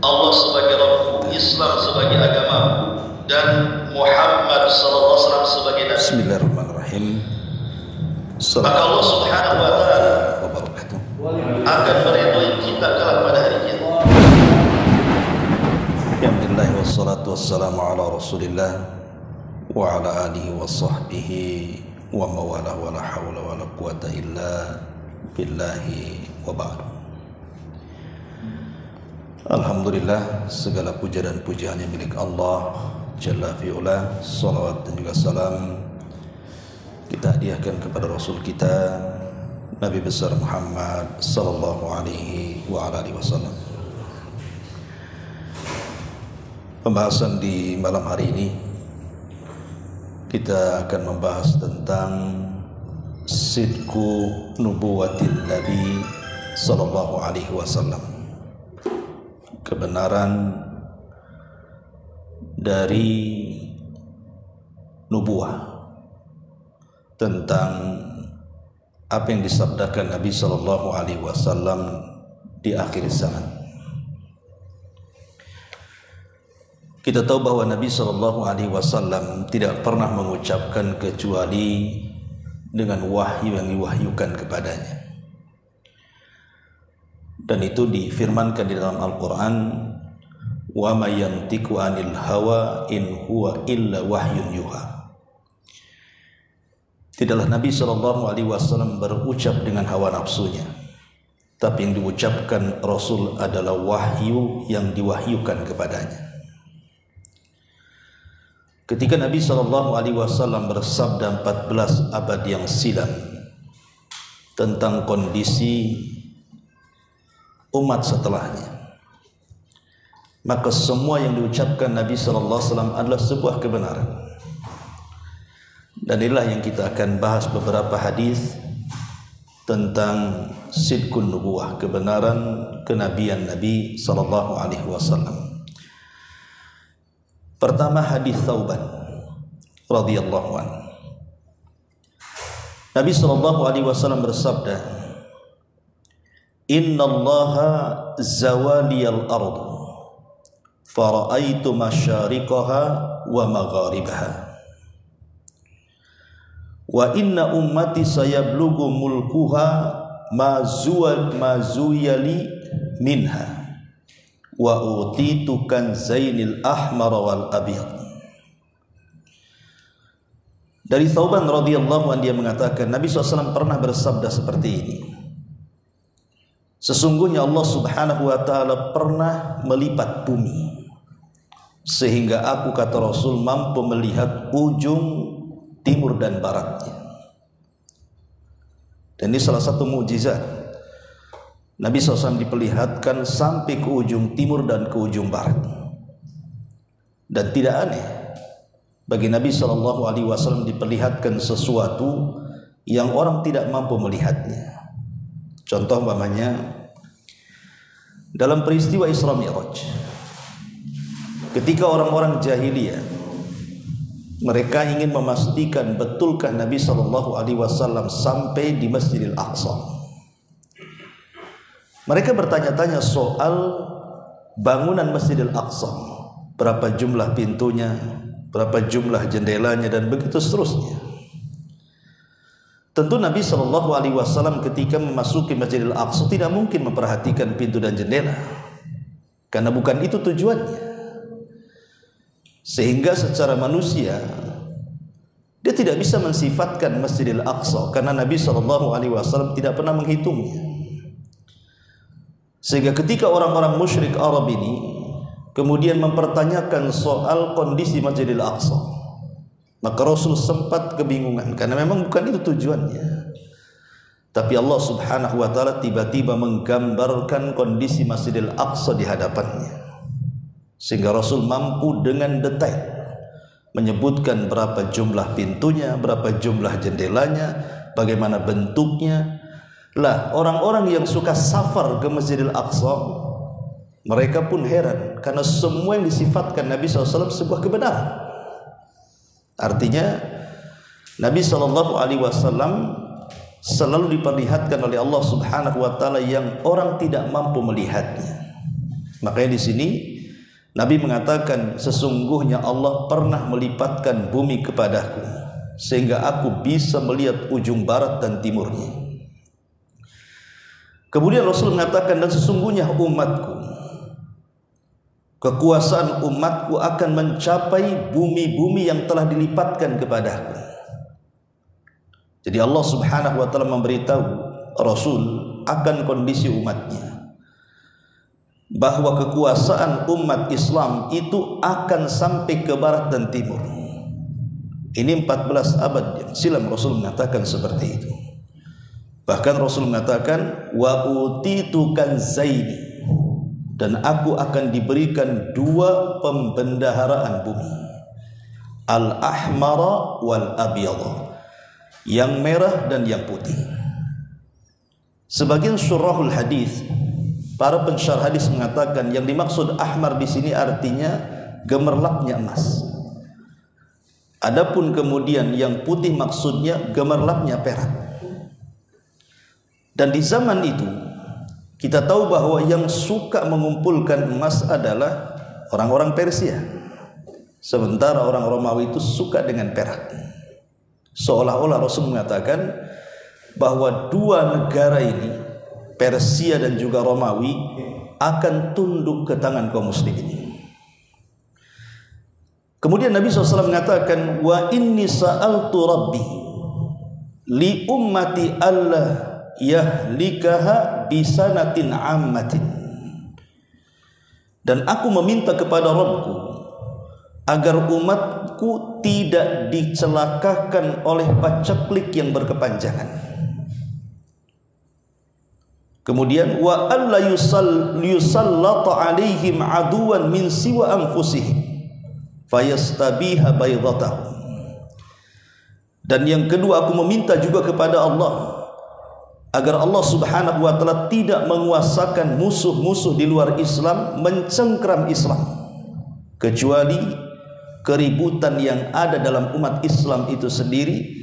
Allah sebagai Rabb, Islam sebagai agama, dan Muhammad sallallahu alaihi wasallam sebagai nabi. Bismillahirrahmanirrahim. Maka Allah Subhanahu wa taala akan meridhoi kita kelak pada hari kiamat. Alhamdulillah wassalatu wassalamu ala Rasulillah wa ala alihi wa sahbihi wa mawalah wa la hawla wa la quwata illa billahi wa ba'du. Alhamdulillah, segala puja dan pujiannya milik Allah Jalla fi'ula. Salawat dan juga salam kita hadiahkan kepada Rasul kita Nabi besar Muhammad sallallahu alaihi wa alihi wasallam. Pembahasan di malam hari ini kita akan membahas tentang sidqu nubuwatin Nabi sallallahu alaihi wasallam, kebenaran dari nubuah, tentang apa yang disabdakan Nabi sallallahu alaihi wasallam di akhir zaman. Kita tahu bahwa Nabi sallallahu alaihi wasallam tidak pernah mengucapkan kecuali dengan wahyu yang diwahyukan kepadanya. Dan itu difirmankan di dalam Al-Qur'an, wa may yantiqu 'anil hawa in huwa illa wahyun yuha. Tidaklah Nabi sallallahu alaihi wasallam berucap dengan hawa nafsunya, tapi yang diucapkan Rasul adalah wahyu yang diwahyukan kepadanya. Ketika Nabi sallallahu alaihi wasallam bersabda 14 abad yang silam tentang kondisi umat setelahnya, maka semua yang diucapkan Nabi sallallahu alaihi wasallam adalah sebuah kebenaran. Dan inilah yang kita akan bahas beberapa hadis tentang sidqun nubuwah, kebenaran kenabian Nabi sallallahu alaihi wasallam. Pertama, hadis Thauban radhiyallahu anhu. Nabi sallallahu alaihi wasallam bersabda, "Innallaha zawaliyal ardh fara'aitu masyariqaha wa magharibaha. Wa inna ummati sayablughu mulkuha ma zuyali minha wa utitu kanzainil ahmar wal abyad." Dari Thauban radhiyallahu anhu, dia mengatakan Nabi SAW pernah bersabda seperti ini, sesungguhnya Allah subhanahu wa ta'ala pernah melipat bumi sehingga aku, kata Rasul, mampu melihat ujung timur dan baratnya. Dan ini salah satu mukjizat. Nabi SAW diperlihatkan sampai ke ujung timur dan ke ujung barat. Dan tidak aneh bagi Nabi SAW diperlihatkan sesuatu yang orang tidak mampu melihatnya. Contoh umpamanya dalam peristiwa Isra Mi'raj, ketika orang-orang jahiliyah mereka ingin memastikan betulkah Nabi SAW sampai di Masjidil Aqsa. Mereka bertanya-tanya soal bangunan Masjidil Aqsa, berapa jumlah pintunya, berapa jumlah jendelanya, dan begitu seterusnya. Tentu Nabi SAW ketika memasuki Masjidil Aqsa tidak mungkin memperhatikan pintu dan jendela, karena bukan itu tujuannya. Sehingga secara manusia dia tidak bisa mensifatkan Masjidil Aqsa, karena Nabi SAW tidak pernah menghitungnya. Sehingga ketika orang-orang musyrik Arab ini kemudian mempertanyakan soal kondisi Masjidil Aqsa, maka Rasul sempat kebingungan, karena memang bukan itu tujuannya. Tapi Allah subhanahu wa ta'ala tiba-tiba menggambarkan kondisi Masjidil Aqsa di hadapannya, sehingga Rasul mampu dengan detail menyebutkan berapa jumlah pintunya, berapa jumlah jendelanya, bagaimana bentuknya. Lah, orang-orang yang suka safar ke Masjidil Aqsa, mereka pun heran, karena semua yang disifatkan Nabi SAW sebuah kebenaran. Artinya Nabi SAW selalu diperlihatkan oleh Allah subhanahu wa ta'ala yang orang tidak mampu melihatnya. Makanya di sini Nabi mengatakan, sesungguhnya Allah pernah melipatkan bumi kepadaku sehingga aku bisa melihat ujung barat dan timurnya. Kemudian Rasul mengatakan, dan sesungguhnya umatku, kekuasaan umatku akan mencapai bumi-bumi yang telah dilipatkan kepadaku. Jadi Allah Subhanahu wa taala memberitahu Rasul akan kondisi umatnya, bahwa kekuasaan umat Islam itu akan sampai ke barat dan timur. Ini 14 abad yang silam Rasul mengatakan seperti itu. Bahkan Rasul mengatakan, wa utitu kanzaini, dan aku akan diberikan 2 pembendaharaan bumi, al-ahmara wal abyadha, yang merah dan yang putih. Sebagian syurahul hadis, para pensyarah hadis mengatakan yang dimaksud ahmar di sini artinya gemerlapnya emas. Adapun kemudian yang putih maksudnya gemerlapnya perak. Dan di zaman itu kita tahu bahwa yang suka mengumpulkan emas adalah orang-orang Persia, sementara orang Romawi itu suka dengan perak. Seolah-olah Rasul mengatakan bahwa 2 negara ini, Persia dan juga Romawi, akan tunduk ke tangan kaum muslimin. Kemudian Nabi SAW mengatakan, wa inni sa'altu rabbi li ummati alla yahlikaha bisanatin ammatin, dan aku meminta kepada Rabbku agar umatku tidak dicelakakan oleh paceklik yang berkepanjangan. Kemudian wa alla yusallata alaihim aduwan min siwa anfusihim fayastabiha baydatahum. Dan yang kedua, aku meminta juga kepada Allah agar Allah Subhanahu wa taala tidak menguasakan musuh-musuh di luar Islam mencengkram Islam, kecuali keributan yang ada dalam umat Islam itu sendiri.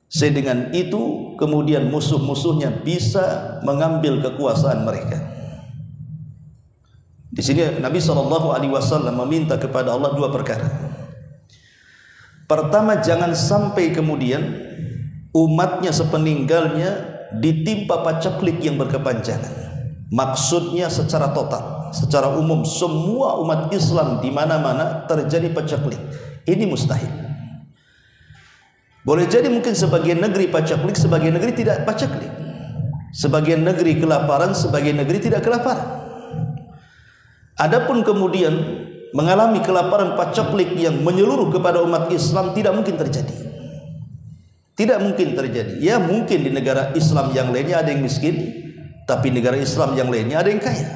Dengan itu kemudian musuh-musuhnya bisa mengambil kekuasaan mereka. Di sini Nabi SAW meminta kepada Allah 2 perkara. Pertama, jangan sampai kemudian umatnya sepeninggalnya ditimpa paceklik yang berkepanjangan. Maksudnya secara total, secara umum semua umat Islam di mana-mana terjadi paceklik. Ini mustahil. Boleh jadi mungkin sebagian negeri paceklik, sebagian negeri tidak paceklik. Sebagian negeri kelaparan, sebagian negeri tidak kelaparan. Adapun kemudian mengalami kelaparan paceklik yang menyeluruh kepada umat Islam tidak mungkin terjadi. Tidak mungkin terjadi. Ya mungkin di negara Islam yang lainnya ada yang miskin, tapi negara Islam yang lainnya ada yang kaya.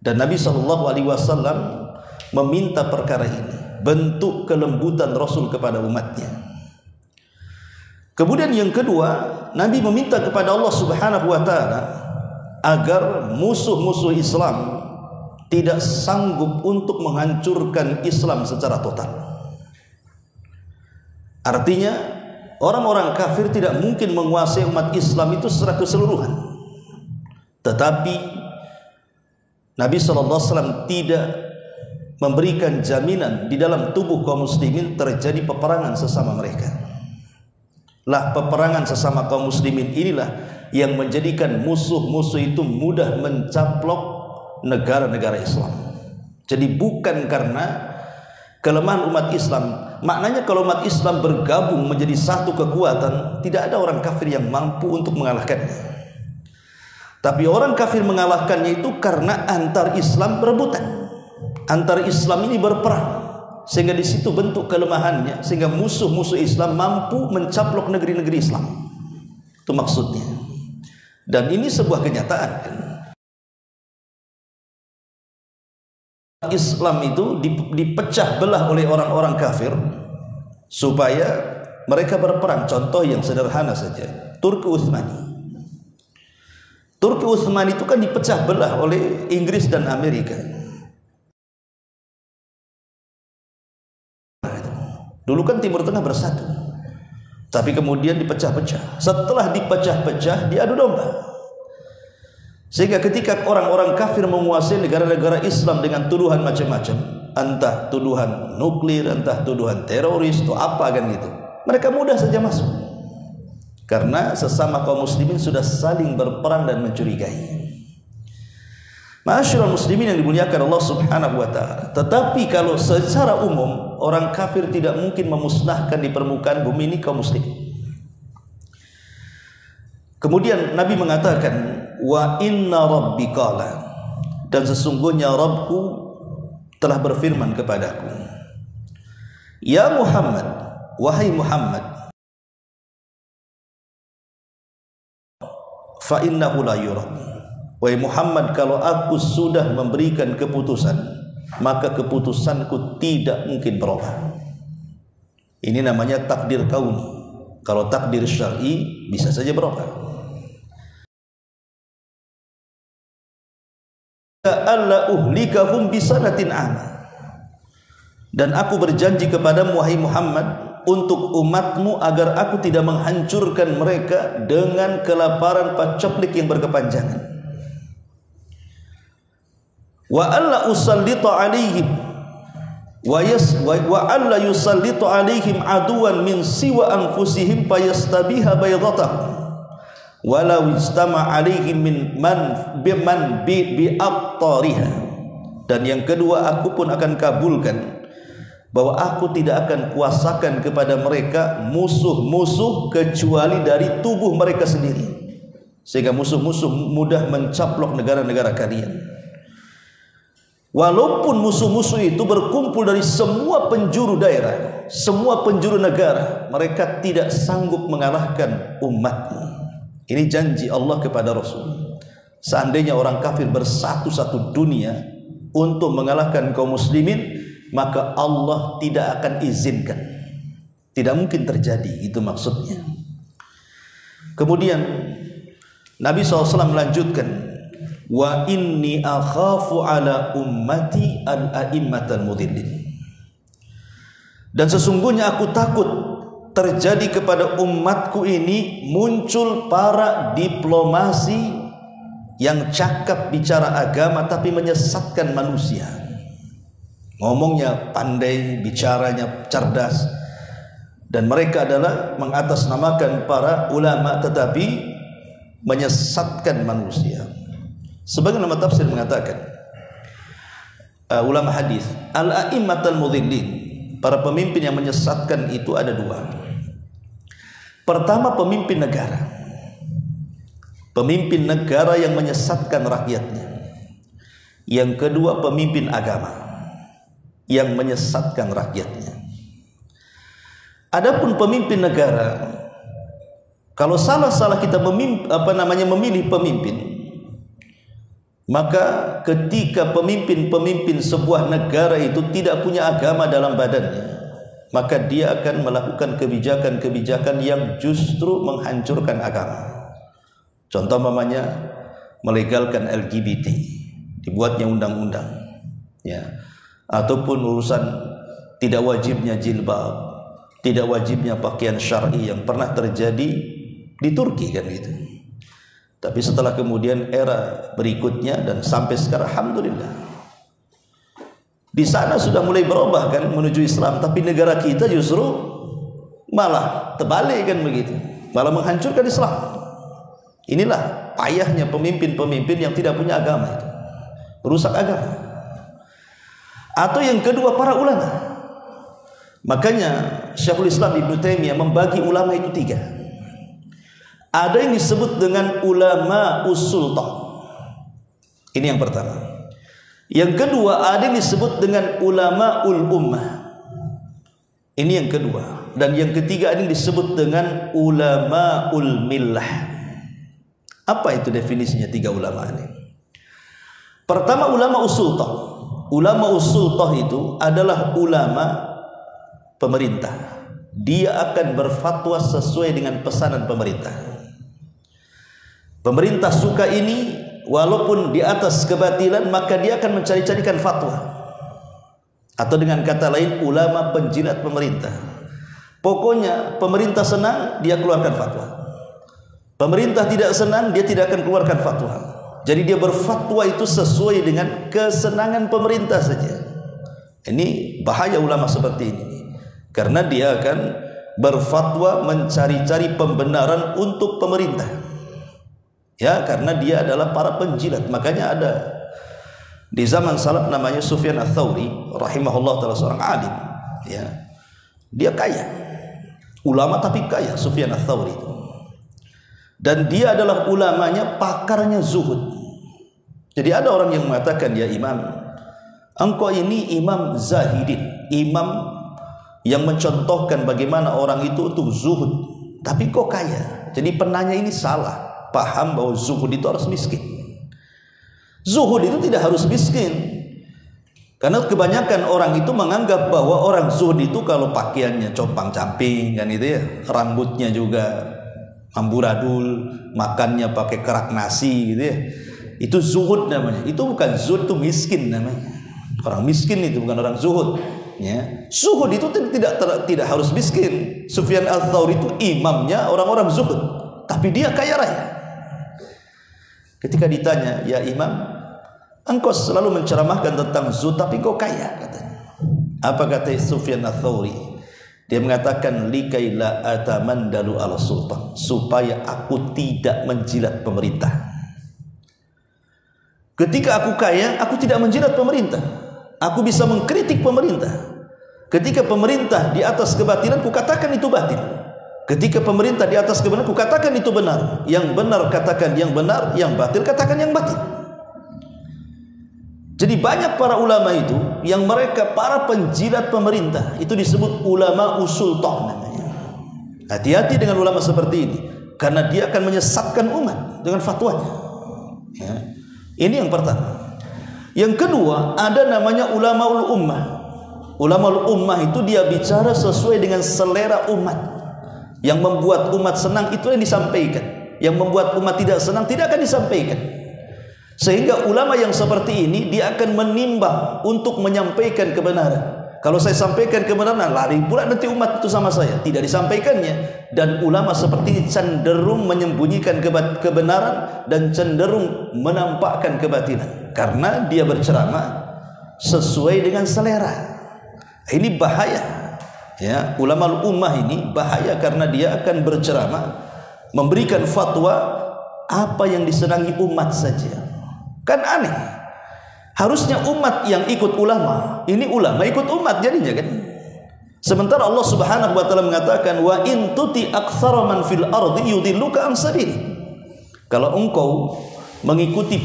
Dan Nabi SAW meminta perkara ini, bentuk kelembutan Rasul kepada umatnya. Kemudian yang kedua, Nabi meminta kepada Allah Subhanahu wa taala agar musuh-musuh Islam tidak sanggup untuk menghancurkan Islam secara total. Artinya, orang-orang kafir tidak mungkin menguasai umat Islam itu secara keseluruhan. Tetapi Nabi SAW tidak memberikan jaminan di dalam tubuh kaum muslimin terjadi peperangan sesama mereka. Lah peperangan sesama kaum muslimin inilah yang menjadikan musuh-musuh itu mudah mencaplok negara-negara Islam. Jadi bukan karena kelemahan umat Islam. Maknanya kalau umat Islam bergabung menjadi satu kekuatan, tidak ada orang kafir yang mampu untuk mengalahkannya. Tapi orang kafir mengalahkannya itu karena antar Islam berebutan, antar Islam ini berperang, sehingga di situ bentuk kelemahannya, sehingga musuh-musuh Islam mampu mencaplok negeri-negeri Islam. Itu maksudnya. Dan ini sebuah kenyataan. Islam itu dipecah belah oleh orang-orang kafir supaya mereka berperang. Contoh yang sederhana saja, Turki Utsmani. Turki Utsmani itu kan dipecah belah oleh Inggris dan Amerika. Dulu kan Timur Tengah bersatu, tapi kemudian dipecah-pecah. Setelah dipecah-pecah, diadu domba. Sehingga ketika orang-orang kafir menguasai negara-negara Islam dengan tuduhan macam-macam, entah tuduhan nuklir, entah tuduhan teroris atau apa kan gitu, mereka mudah saja masuk. Karena sesama kaum muslimin sudah saling berperang dan mencurigai. Ma'asyiral muslimin yang dimuliakan Allah Subhanahu wa taala. Tetapi kalau secara umum orang kafir tidak mungkin memusnahkan di permukaan bumi ini kaum muslimin. Kemudian Nabi mengatakan, wa inna rabbi qala, dan sesungguhnya Rabbku telah berfirman kepadaku, ya Muhammad, wahai Muhammad, fa innahu la yurad, wahai Muhammad, kalau aku sudah memberikan keputusan, maka keputusanku tidak mungkin berubah. Ini namanya takdir kauni. Kalau takdir syar'i bisa saja berubah. Alla uhlikahum bisanatin ama, dan aku berjanji kepadamu wahai Muhammad untuk umatmu agar aku tidak menghancurkan mereka dengan kelaparan paceklik yang berkepanjangan. Wa alla usallita alaihim wa alla yusallita alaihim aduwan min siwa anfusihim fayastabiha baydatahum walau istama alaihim min man bi'attariha. Dan yang kedua, aku pun akan kabulkan bahwa aku tidak akan kuasakan kepada mereka musuh-musuh kecuali dari tubuh mereka sendiri, sehingga musuh-musuh mudah mencaplok negara-negara kalian. Walaupun musuh-musuh itu berkumpul dari semua penjuru daerah, semua penjuru negara, mereka tidak sanggup mengalahkan umatmu. Ini janji Allah kepada Rasul. Seandainya orang kafir bersatu satu dunia untuk mengalahkan kaum muslimin, maka Allah tidak akan izinkan. Tidak mungkin terjadi, itu maksudnya. Kemudian Nabi SAW melanjutkan, wa inni akhafu ala ummati al-a'immatal mudhillin, dan sesungguhnya aku takut terjadi kepada umatku ini muncul para diplomasi yang cakap bicara agama tapi menyesatkan manusia. Ngomongnya pandai, bicaranya cerdas, dan mereka adalah mengatasnamakan para ulama tetapi menyesatkan manusia. Sebagian ulama tafsir mengatakan, ulama hadis, al-a'immatul mudhillin, para pemimpin yang menyesatkan itu ada dua. Pertama, pemimpin negara. Pemimpin negara yang menyesatkan rakyatnya. Yang kedua, pemimpin agama yang menyesatkan rakyatnya. Adapun pemimpin negara, kalau salah-salah kita memilih pemimpin, maka ketika pemimpin-pemimpin sebuah negara itu tidak punya agama dalam badannya, maka dia akan melakukan kebijakan-kebijakan yang justru menghancurkan agama. Contoh mamanya melegalkan LGBT, dibuatnya undang-undang, ya, ataupun urusan tidak wajibnya jilbab, tidak wajibnya pakaian syar'i yang pernah terjadi di Turki kan gitu. Tapi setelah kemudian era berikutnya dan sampai sekarang, alhamdulillah, di sana sudah mulai berubah kan menuju Islam, tapi negara kita justru malah terbalik kan begitu, malah menghancurkan Islam. Inilah payahnya pemimpin-pemimpin yang tidak punya agama itu, merusak agama. Atau yang kedua, para ulama. Makanya Syekhul Islam Ibnu Taimiyah membagi ulama itu tiga. Ada yang disebut dengan ulama usultah. Ini yang pertama. Yang kedua, ada yang disebut dengan ulama ummah. Ini yang kedua. Dan yang ketiga, ada yang disebut dengan ulama millah. Apa itu definisinya tiga ulama ini? Pertama, ulama usultah. Ulama usultah itu adalah ulama pemerintah. Dia akan berfatwa sesuai dengan pesanan pemerintah. Pemerintah suka ini, walaupun di atas kebatilan, maka dia akan mencari-carikan fatwa. Atau dengan kata lain, ulama penjilat pemerintah. Pokoknya pemerintah senang, dia keluarkan fatwa. Pemerintah tidak senang, dia tidak akan keluarkan fatwa. Jadi dia berfatwa itu sesuai dengan kesenangan pemerintah saja. Ini bahaya ulama seperti ini, karena dia akan berfatwa mencari-cari pembenaran untuk pemerintah. Ya, karena dia adalah para penjilat. Makanya ada di zaman salaf namanya Sufyan Ats-Tsauri rahimahullah taala, seorang alim, ya. Dia kaya, ulama tapi kaya, Sufyan Ats-Tsauri itu. Dan dia adalah ulamanya, pakarnya zuhud. Jadi ada orang yang mengatakan, ya imam, engkau ini imam zahidin, imam yang mencontohkan bagaimana orang itu untuk zuhud, tapi kok kaya. Jadi penanya ini salah paham bahwa zuhud itu harus miskin. Zuhud itu tidak harus miskin, karena kebanyakan orang itu menganggap bahwa orang zuhud itu kalau pakaiannya compang-camping kan itu ya, rambutnya juga amburadul, makannya pakai kerak nasi gitu ya, itu zuhud namanya. Itu bukan zuhud, itu miskin namanya. Orang miskin itu bukan orang zuhud, ya. Zuhud itu tidak harus miskin. Sufyan Ats-Tsauri itu imamnya orang-orang zuhud, tapi dia kaya raya. Ketika ditanya, ya imam, engkau selalu menceramahkan tentang zuhud tapi kau kaya, katanya. Apa kata Sufyan Ats-Tsauri? Dia mengatakan, likaila atamandalu ala sultan, supaya aku tidak menjilat pemerintah. Ketika aku kaya, aku tidak menjilat pemerintah. Aku bisa mengkritik pemerintah. Ketika pemerintah di atas kebatilan, ku katakan itu batil. Ketika pemerintah di atas kebenaran, ku katakan itu benar. Yang benar katakan yang benar, yang batil katakan yang batil. Jadi banyak para ulama itu yang mereka para penjilat pemerintah, itu disebut ulama usultah namanya. Hati-hati dengan ulama seperti ini, karena dia akan menyesatkan umat dengan fatwanya, ya. Ini yang pertama. Yang kedua, ada namanya ulamaul ummah. Ulamaul ummah itu dia bicara sesuai dengan selera umat. Yang membuat umat senang itu yang disampaikan, yang membuat umat tidak senang tidak akan disampaikan. Sehingga ulama yang seperti ini dia akan menimbang untuk menyampaikan kebenaran. Kalau saya sampaikan kebenaran, lari pula nanti umat itu sama saya. Tidak disampaikannya. Dan ulama seperti ini cenderung menyembunyikan kebenaran dan cenderung menampakkan kebatilan, karena dia berceramah sesuai dengan selera. Ini bahaya, ya. Ulama ummah ini bahaya karena dia akan berceramah, memberikan fatwa apa yang disenangi umat saja. Kan aneh. Harusnya umat yang ikut ulama, ini ulama ikut umat jadinya kan. Sementara Allah Subhanahu wa taala mengatakan, wa in tuti aktsara man fil ardi yudilluka an sabili. Kalau engkau mengikuti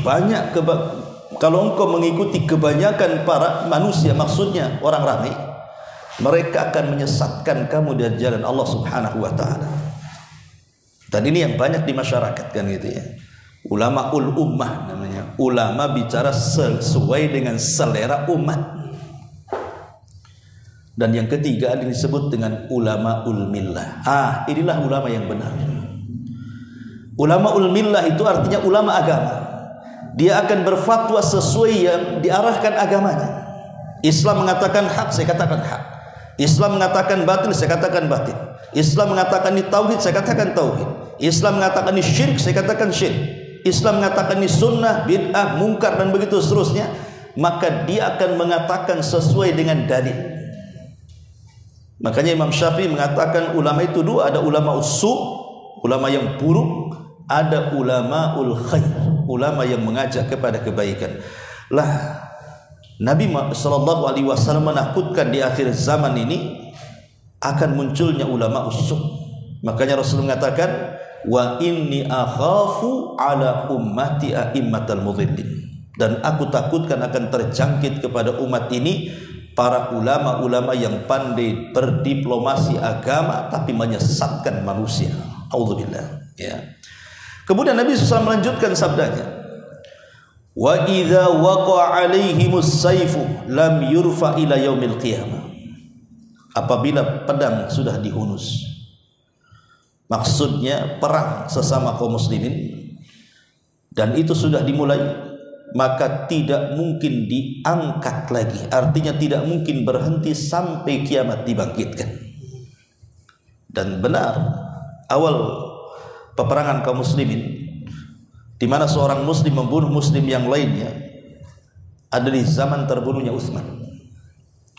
kebanyakan para manusia, maksudnya orang ramai, mereka akan menyesatkan kamu dari jalan Allah Subhanahu wa taala. Dan ini yang banyak di masyarakat kan gitu ya. Ulama ummah namanya, ulama bicara sesuai dengan selera umat. Dan yang ketiga ada disebut dengan ulama millah. Inilah ulama yang benar. Ulama millah itu artinya ulama agama. Dia akan berfatwa sesuai yang diarahkan agamanya. Islam mengatakan hak, saya katakan hak. Islam mengatakan batil, saya katakan batil. Islam mengatakan ini tauhid, saya katakan tauhid. Islam mengatakan ini syirik, saya katakan syirik. Islam mengatakan ini sunnah, bid'ah, mungkar dan begitu seterusnya. Maka dia akan mengatakan sesuai dengan dalil. Makanya Imam Syafi'i mengatakan ulama itu dua, ada ulama usu, ulama yang buruk, ada ulama khair, ulama yang mengajak kepada kebaikan. Lah, Nabi SAW menakutkan di akhir zaman ini akan munculnya ulama usu. Makanya Rasul mengatakan, wa inni akhafu ala ummati a'immatal mudhillin, dan aku takutkan akan terjangkit kepada umat ini para ulama-ulama yang pandai berdiplomasi agama tapi menyesatkan manusia. Auzubillah, ya. Kemudian Nabi SAW melanjutkan sabdanya, wa idza waqa'a 'alaihimus sayfu lam yurfa ila yaumil qiyamah. Apabila pedang sudah dihunus, maksudnya perang sesama kaum muslimin, dan itu sudah dimulai, maka tidak mungkin diangkat lagi. Artinya tidak mungkin berhenti sampai kiamat dibangkitkan. Dan benar, awal peperangan kaum muslimin di mana seorang muslim membunuh muslim yang lainnya ada di zaman terbunuhnya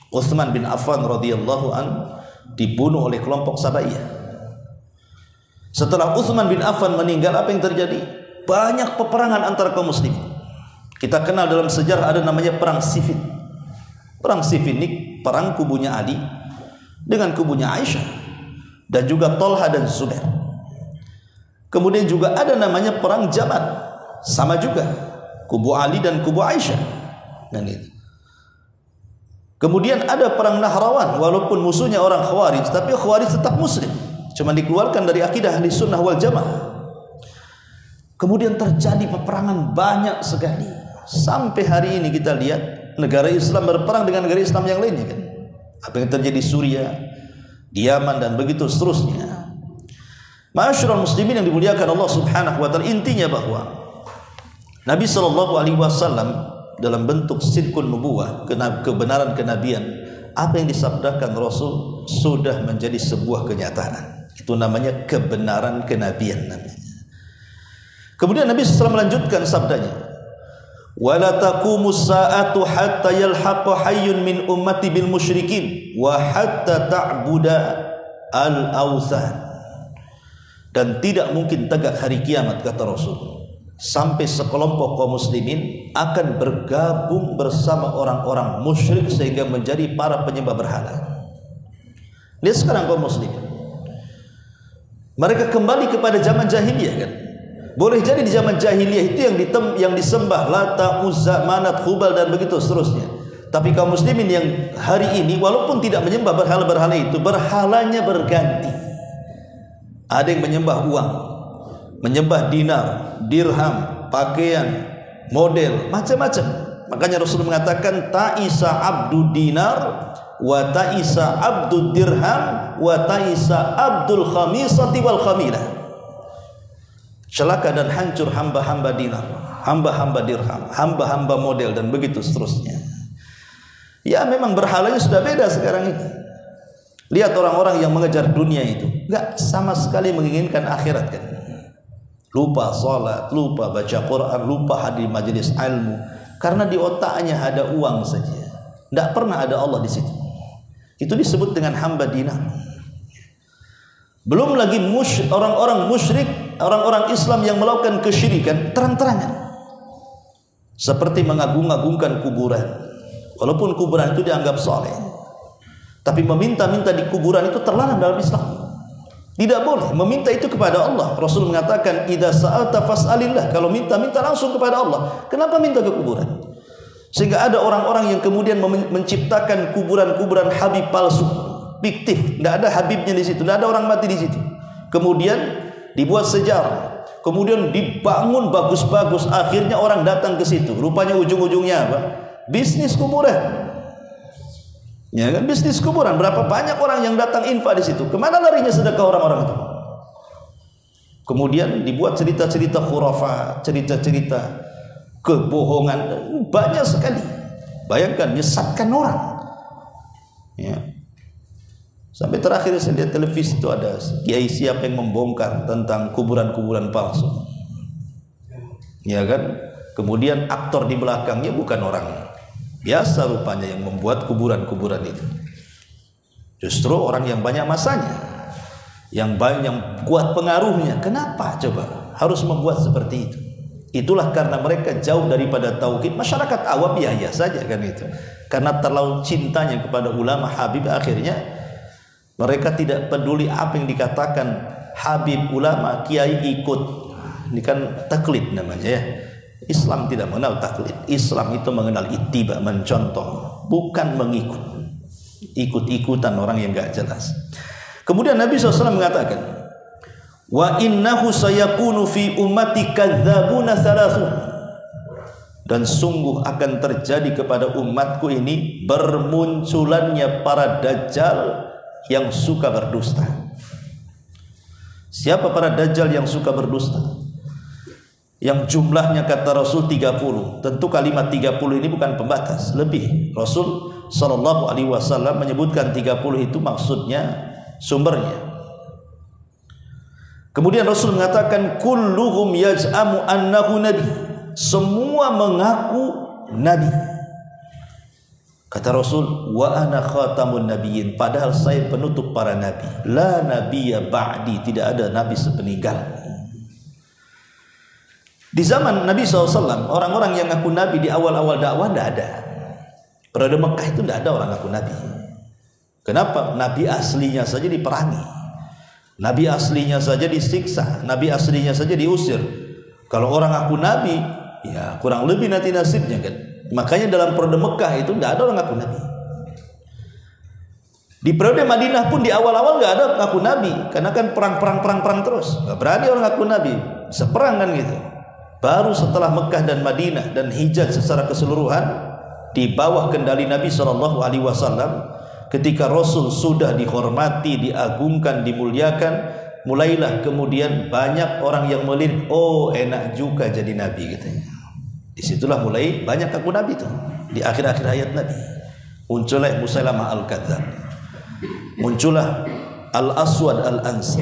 Utsman bin Affan radhiyallahu an dibunuh oleh kelompok Sabaiyah. Setelah Utsman bin Affan meninggal, apa yang terjadi? Banyak peperangan antara kaum muslimin. Kita kenal dalam sejarah ada namanya perang Siffin. Perang Siffin ini perang kubunya Ali dengan kubunya Aisyah dan juga Tolha dan Zubair. Kemudian juga ada namanya perang Jamal, sama juga kubu Ali dan kubu Aisyah. Dan itu. Kemudian ada perang Nahrawan, walaupun musuhnya orang Khawarij, tapi Khawarij tetap muslim, cuma dikeluarkan dari akidah ahli sunnah wal jamaah. Kemudian terjadi peperangan banyak sekali, sampai hari ini kita lihat negara Islam berperang dengan negara Islam yang lainnya kan. Apa yang terjadi di Suriah, di Yaman dan begitu seterusnya. Ma'asyiral muslimin yang dimuliakan Allah Subhanahu wa taala, intinya bahwa Nabi sallallahu alaihi wasallam dalam bentuk sidqun nubuwah, kebenaran kenabian, apa yang disabdakan Rasul sudah menjadi sebuah kenyataan. Itu namanya kebenaran kenabian namanya. Kemudian Nabi SAW melanjutkan sabdanya, wala taqumus sa'atu hatta yalhaqa hayyun min ummati bil musyrikin wa hatta ta'buda al-awthan. Dan tidak mungkin tegak hari kiamat, kata Rasul, sampai sekelompok kaum muslimin akan bergabung bersama orang-orang musyrik sehingga menjadi para penyembah berhala. Lihat sekarang kaum muslimin, mereka kembali kepada zaman jahiliyah kan. Boleh jadi di zaman jahiliyah itu yang disembah Lata, Uzza, Manat, Hubal dan begitu seterusnya. Tapi kaum muslimin yang hari ini walaupun tidak menyembah berhala-berhala itu, berhalanya berganti. Ada yang menyembah uang, menyembah dinar, dirham, pakaian, model, macam-macam. Makanya Rasul mengatakan ta'isa abdu dinar wa ta'isa abdu dirham wa ta'isa abdul khamisati wal khamilah. Celaka dan hancur hamba-hamba dinar, hamba-hamba dirham, hamba-hamba model dan begitu seterusnya. Ya memang berhalanya sudah beda sekarang ini. Lihat orang-orang yang mengejar dunia itu, enggak sama sekali menginginkan akhirat kan. Lupa salat, lupa baca Quran, lupa hadir majelis ilmu, karena di otaknya ada uang saja. Tidak pernah ada Allah di situ. Itu disebut dengan hamba dinar. Belum lagi orang-orang musyrik, orang-orang Islam yang melakukan kesyirikan terang-terangan, seperti mengagung-agungkan kuburan, walaupun kuburan itu dianggap saleh, tapi meminta-minta di kuburan itu terlarang dalam Islam. Tidak boleh meminta itu kepada Allah. Rasul mengatakan, idza sa'alta fas'alillah. Kalau minta-minta langsung kepada Allah. Kenapa minta ke kuburan? Sehingga ada orang-orang yang kemudian menciptakan kuburan-kuburan habib palsu, fiktif, tidak ada habibnya di situ, tidak ada orang mati di situ. Kemudian dibuat sejarah, kemudian dibangun bagus-bagus, akhirnya orang datang ke situ. Rupanya ujung-ujungnya apa? Bisnis kuburan. Ya kan, bisnis kuburan. Berapa banyak orang yang datang infak di situ? Kemana larinya sedekah orang-orang itu? Kemudian dibuat cerita-cerita khurafat, cerita-cerita kebohongan, banyak sekali. Bayangkan, menyesatkan orang. Ya. Sampai terakhir saya lihat televisi itu ada kiai siapa yang membongkar tentang kuburan-kuburan palsu. Ya kan? Kemudian aktor di belakangnya bukan orang biasa rupanya yang membuat kuburan-kuburan itu. Justru orang yang banyak masanya, yang banyak kuat pengaruhnya. Kenapa coba harus membuat seperti itu? Itulah karena mereka jauh daripada tauhid. Masyarakat awam ya saja kan itu. Karena terlalu cintanya kepada ulama habib, akhirnya mereka tidak peduli apa yang dikatakan habib, ulama, kiai, ikut. Ini kan taklid namanya ya. Islam tidak mengenal taklid. Islam itu mengenal ittiba, mencontoh, bukan mengikut. Ikut-ikutan orang yang enggak jelas. Kemudian Nabi SAW mengatakan, wa innahu sayakunu fi ummati kadzabuna thalathun. Dan sungguh akan terjadi kepada umatku ini bermunculannya para dajjal yang suka berdusta. Siapa para dajjal yang suka berdusta? Yang jumlahnya kata Rasul 30. Tentu kalimat 30 ini bukan pembatas, lebih. Rasul sallallahu alaihi wasallam menyebutkan 30 itu maksudnya sumbernya. Kemudian Rasul mengatakan kulluhum yaj'amu annahu nabi. Semua mengaku nabi. Kata Rasul, wa ana khatamun nabiyyin, padahal saya penutup para nabi. La nabiyya ba'di, tidak ada nabi sepeninggal. Di zaman Nabi SAW, orang-orang yang ngaku nabi di awal-awal dakwah tidak ada. Periode Mekah itu tidak ada orang ngaku nabi. Kenapa? Nabi aslinya saja diperangi, nabi aslinya saja disiksa, nabi aslinya saja diusir. Kalau orang ngaku nabi, ya kurang lebih nanti nasibnya kan. Makanya dalam periode Mekah itu tidak ada orang ngaku nabi. Di periode Madinah pun di awal-awal nggak ada ngaku nabi, karena kan perang terus, nggak berani orang ngaku nabi, bisa perang kan gitu. Baru setelah Mekah dan Madinah dan Hijaz secara keseluruhan di bawah kendali Nabi SAW, ketika Rasul sudah dihormati, diagungkan, dimuliakan, mulailah kemudian banyak orang yang melihat, oh enak juga jadi nabi katanya. Disitulah mulai banyak ngaku nabi itu. Di akhir-akhir hayat Nabi muncullah Musailamah Al-Kadzdzab, muncullah Al-Aswad Al-Ansi,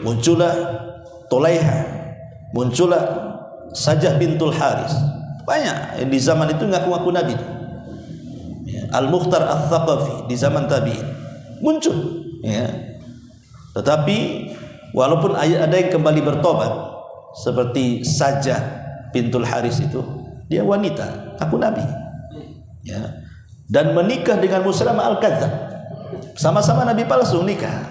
muncullah Tulaiha, muncullah Sajah bintul Haris. Banyak yang di zaman itu ngaku-ngaku nabi itu. Al-Mukhtar Al-Thaqafi di zaman tabi'in muncul, ya. Tetapi walaupun ada yang kembali bertobat seperti Sajah bintul Haris itu, dia wanita, aku nabi, ya, dan menikah dengan Musailamah Al-Kadzdzab, sama-sama nabi palsu nikah,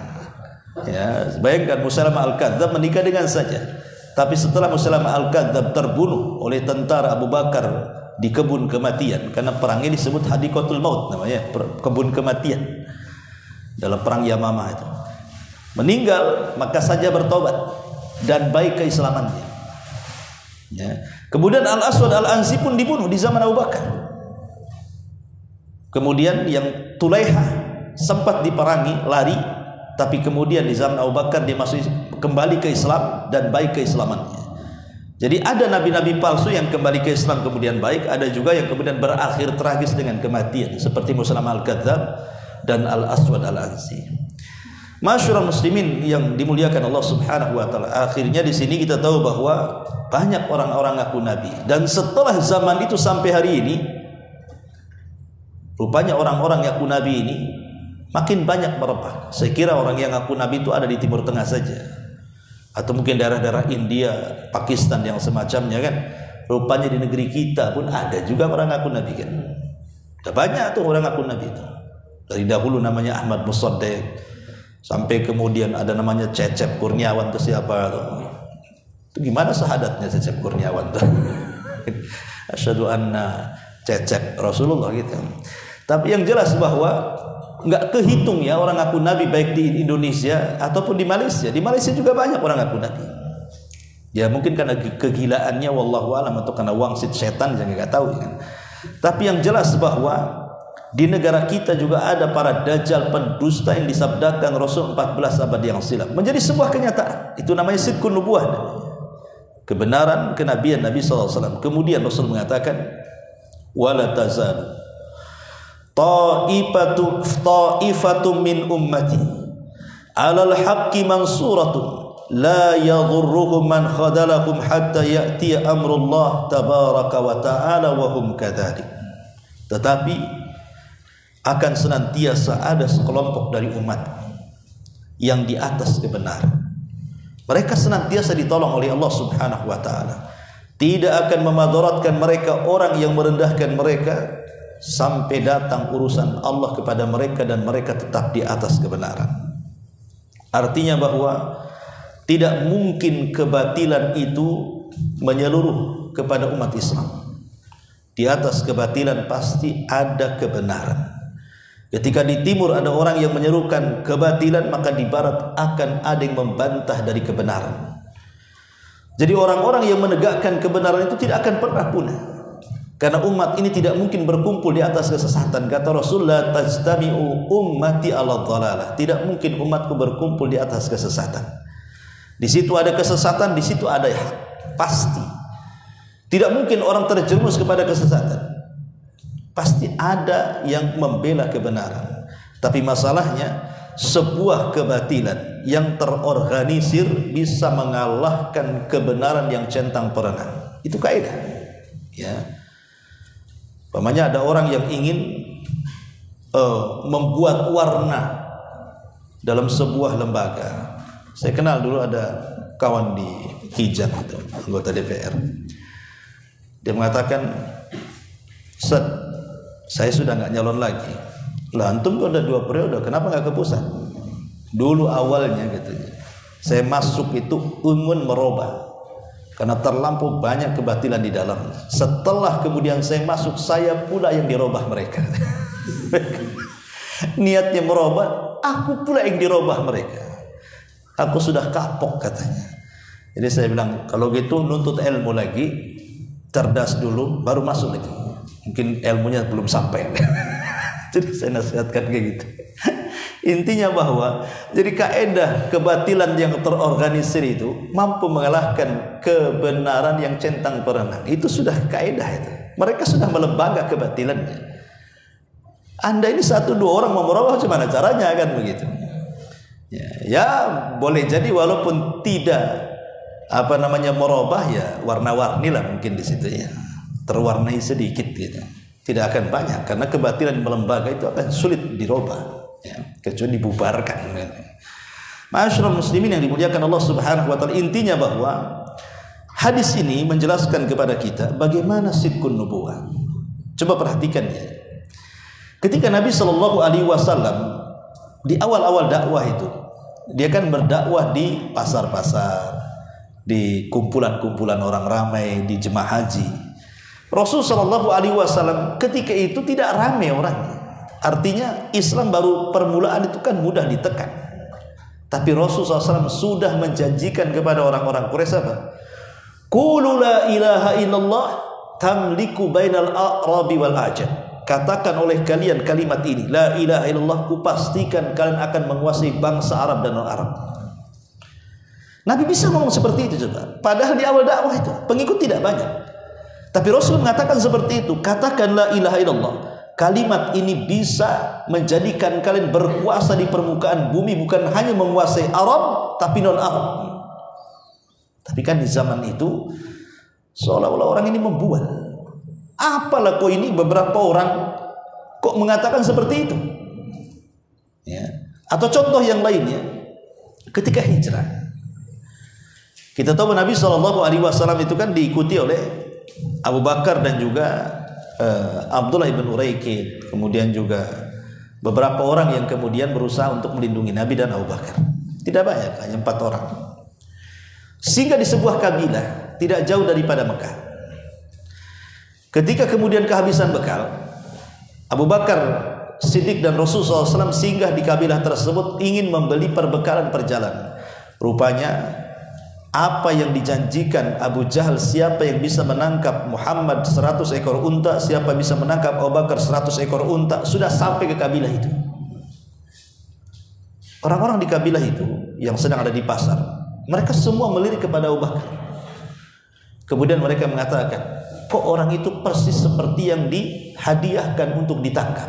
ya. Bayangkan Musailamah Al-Kadzdzab menikah dengan Sajah, tapi setelah Musailamah Al-Kadzdzab terbunuh oleh tentara Abu Bakar di kebun kematian, karena perangnya disebut Hadikatul Maut namanya, kebun kematian dalam perang Yamamah itu, meninggal, maka Sajah bertobat dan baik keislamannya. Ya. Kemudian Al-Aswad Al-Ansi pun dibunuh di zaman Abu Bakar. Kemudian yang Tulaiha sempat diperangi, lari, tapi kemudian di zaman Abu Bakar dia masuk kembali ke Islam dan baik keislamannya. Jadi ada nabi-nabi palsu yang kembali ke Islam kemudian baik, ada juga yang kemudian berakhir tragis dengan kematian seperti Musailamah Al-Kadzdzab dan Al-Aswad Al-Ansi. Masyarul muslimin yang dimuliakan Allah Subhanahu wa taala. Akhirnya di sini kita tahu bahwa banyak orang-orang ngaku nabi, dan setelah zaman itu sampai hari ini rupanya orang-orang ngaku nabi ini makin banyak merebak. Saya kira orang yang ngaku nabi itu ada di Timur Tengah saja, atau mungkin daerah-daerah India, Pakistan yang semacamnya kan. Rupanya di negeri kita pun ada juga orang ngaku nabi kan. Ada banyak tuh orang ngaku nabi itu. Dari dahulu namanya Ahmad Musaddiq, sampai kemudian ada namanya Cecep Kurniawan, itu siapa tuh? Itu gimana syahadatnya Cecep Kurniawan tuh? Asyhadu anna Cecep Rasulullah gitu. Tapi yang jelas bahwa nggak kehitung ya orang ngaku nabi baik di Indonesia ataupun di Malaysia. Di Malaysia juga banyak orang ngaku nabi. Ya mungkin karena kegilaannya wallahu alam, atau karena wangsit setan, jangan nggak tahu ya. Tapi yang jelas bahwa di negara kita juga ada para dajjal pendusta yang disabdakan Rasul 14 abad yang silam. Menjadi sebuah kenyataan. Itu namanya sidqun nubuwah. Kebenaran kenabian Nabi SAW. Kemudian Rasul mengatakan, wala tazalu ta'ifatum min ummati alal haqqi mansuratun la yadhurruhum man khadalahum hatta ya'tiya amrullah tabaraka wa ta'ala wa hum kadzalik. Tetapi akan senantiasa ada sekelompok dari umat yang di atas kebenaran. Mereka senantiasa ditolong oleh Allah Subhanahu wa taala. Tidak akan memadaratkan mereka orang yang merendahkan mereka sampai datang urusan Allah kepada mereka dan mereka tetap di atas kebenaran. Artinya bahwa tidak mungkin kebatilan itu menyeluruh kepada umat Islam. Di atas kebatilan pasti ada kebenaran. Ketika di timur ada orang yang menyerukan kebatilan, maka di barat akan ada yang membantah dari kebenaran. Jadi orang-orang yang menegakkan kebenaran itu tidak akan pernah punah, karena umat ini tidak mungkin berkumpul di atas kesesatan. Kata Rasulullah, tajtami'u ummati ala dhalalah. Tidak mungkin umatku berkumpul di atas kesesatan. Di situ ada kesesatan, di situ ada hak, pasti. Tidak mungkin orang terjerumus kepada kesesatan. Pasti ada yang membela kebenaran. Tapi masalahnya sebuah kebatilan yang terorganisir bisa mengalahkan kebenaran yang centang perenang. Itu kaidah. Ya. Umpamanya ada orang yang ingin membuat warna dalam sebuah lembaga. Saya kenal dulu ada kawan di Kijang itu, anggota DPR. Dia mengatakan, "Set, saya sudah nggak nyalon lagi." Lah antum tuh udah 2 periode, kenapa nggak ke pusat? Dulu awalnya katanya, saya masuk itu ingin merubah karena terlampau banyak kebatilan di dalamnya. Setelah kemudian saya masuk, saya pula yang dirubah mereka. Niatnya merubah, aku pula yang dirubah mereka. Aku sudah kapok katanya. Jadi saya bilang, kalau gitu nuntut ilmu lagi, cerdas dulu, baru masuk lagi. Mungkin ilmunya belum sampai. Jadi saya nasihatkan kayak gitu. Intinya bahwa jadi kaidah kebatilan yang terorganisir itu mampu mengalahkan kebenaran yang centang perenang. Itu sudah kaidah itu. Mereka sudah melembaga kebatilannya. Anda ini 1-2 orang mau merubah, gimana caranya kan begitu? Ya boleh jadi walaupun tidak merubah, ya warna-warni lah mungkin di situ ya. Terwarnai sedikit gitu. Tidak akan banyak karena kebatilan melembaga itu akan sulit dirubah ya, kecuali dibubarkan. Ma'asyiral muslimin yang dimuliakan Allah Subhanahu wa taala, intinya bahwa hadis ini menjelaskan kepada kita bagaimana sidqun nubuwah. Coba perhatikan ya. Ketika Nabi Shallallahu alaihi wasallam di awal-awal dakwah itu, dia kan berdakwah di pasar-pasar, di kumpulan-kumpulan orang ramai, di jemaah haji. Rasul Shallallahu alaihi wasallam ketika itu tidak ramai orangnya. Artinya Islam baru permulaan itu kan mudah ditekan. Tapi Rasul SAW sudah menjanjikan kepada orang-orang Quraisy apa? Qulu la ilaha illallah tamliku bainal a'rabi wal ajam. Katakan oleh kalian kalimat ini, la ilaha illallah, kupastikan kalian akan menguasai bangsa Arab dan non-Arab. Nabi bisa ngomong seperti itu coba. Padahal di awal dakwah itu pengikut tidak banyak. Tapi Rasul mengatakan seperti itu, katakan la ilaha illallah. Kalimat ini bisa menjadikan kalian berkuasa di permukaan bumi, bukan hanya menguasai Arab tapi non-Arab. Tapi kan di zaman itu seolah-olah orang ini membuat. Apalah kok ini beberapa orang kok mengatakan seperti itu? Ya. Atau contoh yang lainnya, ketika hijrah. Kita tahu Nabi SAW itu kan diikuti oleh Abu Bakar dan juga Abdullah ibn Uraikid, kemudian juga beberapa orang yang kemudian berusaha untuk melindungi Nabi dan Abu Bakar. Tidak banyak, hanya 4 orang. Sehingga di sebuah kabilah tidak jauh daripada Mekah, ketika kemudian kehabisan bekal, Abu Bakar Siddiq dan Rasulullah SAW singgah di kabilah tersebut ingin membeli perbekalan perjalanan. Rupanya apa yang dijanjikan Abu Jahal, siapa yang bisa menangkap Muhammad 100 ekor unta, siapa bisa menangkap Abu Bakar 100 ekor unta, sudah sampai ke kabilah itu. Orang-orang di kabilah itu yang sedang ada di pasar, mereka semua melirik kepada Abu Bakar. Kemudian mereka mengatakan, kok orang itu persis seperti yang dihadiahkan untuk ditangkap.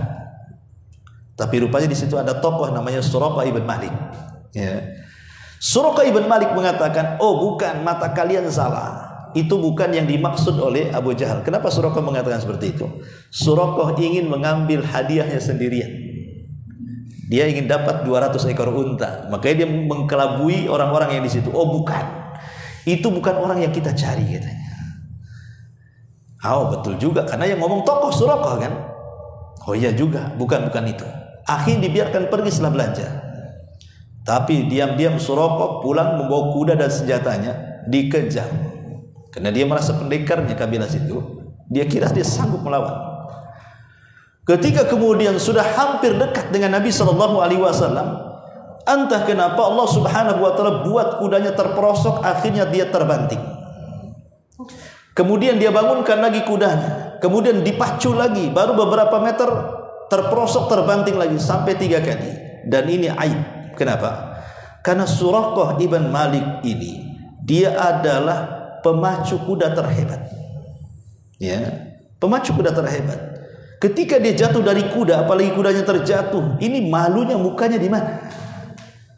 Tapi rupanya di situ ada tokoh namanya Suraqah ibn Malik. Ya. Suraqah ibn Malik mengatakan, oh bukan, mata kalian salah. Itu bukan yang dimaksud oleh Abu Jahal. Kenapa Suraqah mengatakan seperti itu? Suraqah ingin mengambil hadiahnya sendirian. Dia ingin dapat 200 ekor unta. Makanya dia mengkelabui orang-orang yang di situ. Oh bukan, itu bukan orang yang kita cari katanya. Oh betul juga, karena yang ngomong tokoh Suraqah kan. Oh iya juga, bukan itu. Akhirnya dibiarkan pergi setelah belanja. Tapi diam-diam Suraqah pulang membawa kuda dan senjatanya, dikejar. Karena dia merasa pendekarnya kabilah situ, dia kira dia sanggup melawan. Ketika kemudian sudah hampir dekat dengan Nabi SAW, entah kenapa Allah Subhanahu wa taala buat kudanya terperosok, akhirnya dia terbanting. Kemudian dia bangunkan lagi kudanya, kemudian dipacu lagi, baru beberapa meter terperosok, terbanting lagi sampai 3 kali. Dan ini aib. Kenapa? Karena Suraqah ibn Malik ini dia adalah pemacu kuda terhebat. Ya, pemacu kuda terhebat. Ketika dia jatuh dari kuda, apalagi kudanya terjatuh, ini malunya mukanya di mana?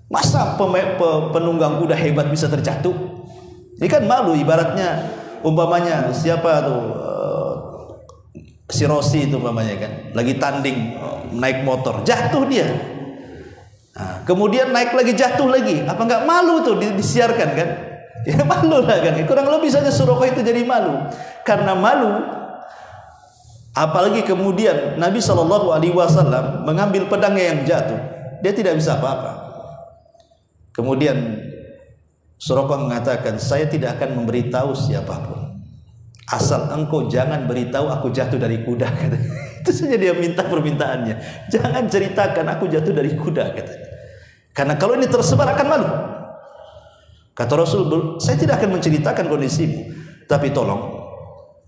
Masa penunggang kuda hebat bisa terjatuh? Ini kan malu, ibaratnya umpamanya siapa tuh si Rossi itu umpamanya kan, lagi tanding naik motor, jatuh dia. Nah, kemudian naik lagi, jatuh lagi. Apa enggak malu tuh disiarkan kan? Ya malu lah kan. Kurang lebih saja Suraqah itu jadi malu. Karena malu, apalagi kemudian Nabi SAW mengambil pedangnya yang jatuh, dia tidak bisa apa-apa. Kemudian Suraqah mengatakan, saya tidak akan memberitahu siapapun, asal engkau jangan beritahu aku jatuh dari kuda, kata. Itu saja dia minta permintaannya, jangan ceritakan aku jatuh dari kuda, katanya. Karena kalau ini tersebar akan malu. Kata Rasul, saya tidak akan menceritakan kondisimu, tapi tolong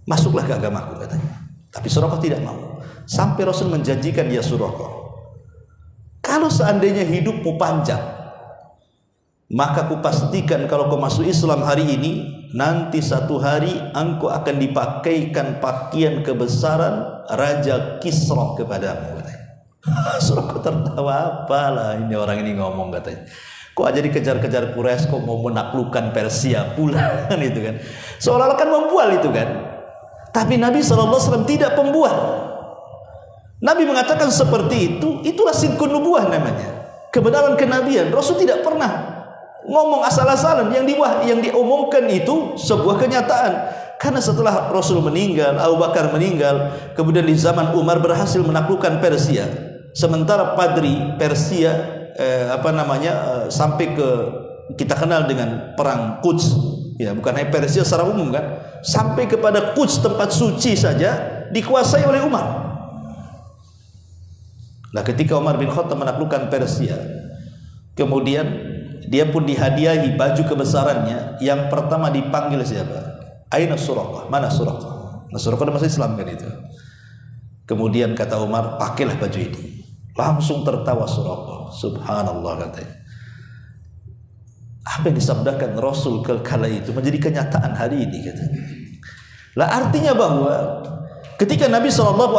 masuklah ke agamaku, katanya. Tapi Suraqah tidak mau. Sampai Rasul menjanjikan, ya Suraqah, kalau seandainya hidupmu panjang, maka aku pastikan kalau kau masuk Islam hari ini, nanti satu hari engkau akan dipakaikan pakaian kebesaran Raja Kisra kepadamu. Suraqah tertawa, apalah ini orang ini ngomong, katanya. Kok aja dikejar-kejar Quraisy, kok mau menaklukkan Persia pula, kan itu kan. Seolah-olah kan membual itu kan. Tapi Nabi SAW tidak pembual. Nabi mengatakan seperti itu, itulah sidqun nubuwah namanya. Kebenaran kenabian. Rasul tidak pernah ngomong asal-asalan, yang diomongkan itu sebuah kenyataan. Karena setelah Rasul meninggal, Abu Bakar meninggal, kemudian di zaman Umar berhasil menaklukkan Persia. Sementara Padri Persia sampai ke kita kenal dengan perang Quds, ya bukan hanya Persia secara umum kan, sampai kepada Quds tempat suci saja dikuasai oleh Umar. Nah, ketika Umar bin Khattab menaklukkan Persia, kemudian dia pun dihadiahi baju kebesarannya. Yang pertama dipanggil siapa? Aina Suraqah? Mana Suraqah? Nah, Suraqah masih Islam kan itu. Kemudian kata Umar, pakailah baju ini. Langsung tertawa Suraqah. Subhanallah, katanya. Apa yang disabdakan Rasul kala itu menjadi kenyataan hari ini, katanya. Lah artinya bahwa ketika Nabi SAW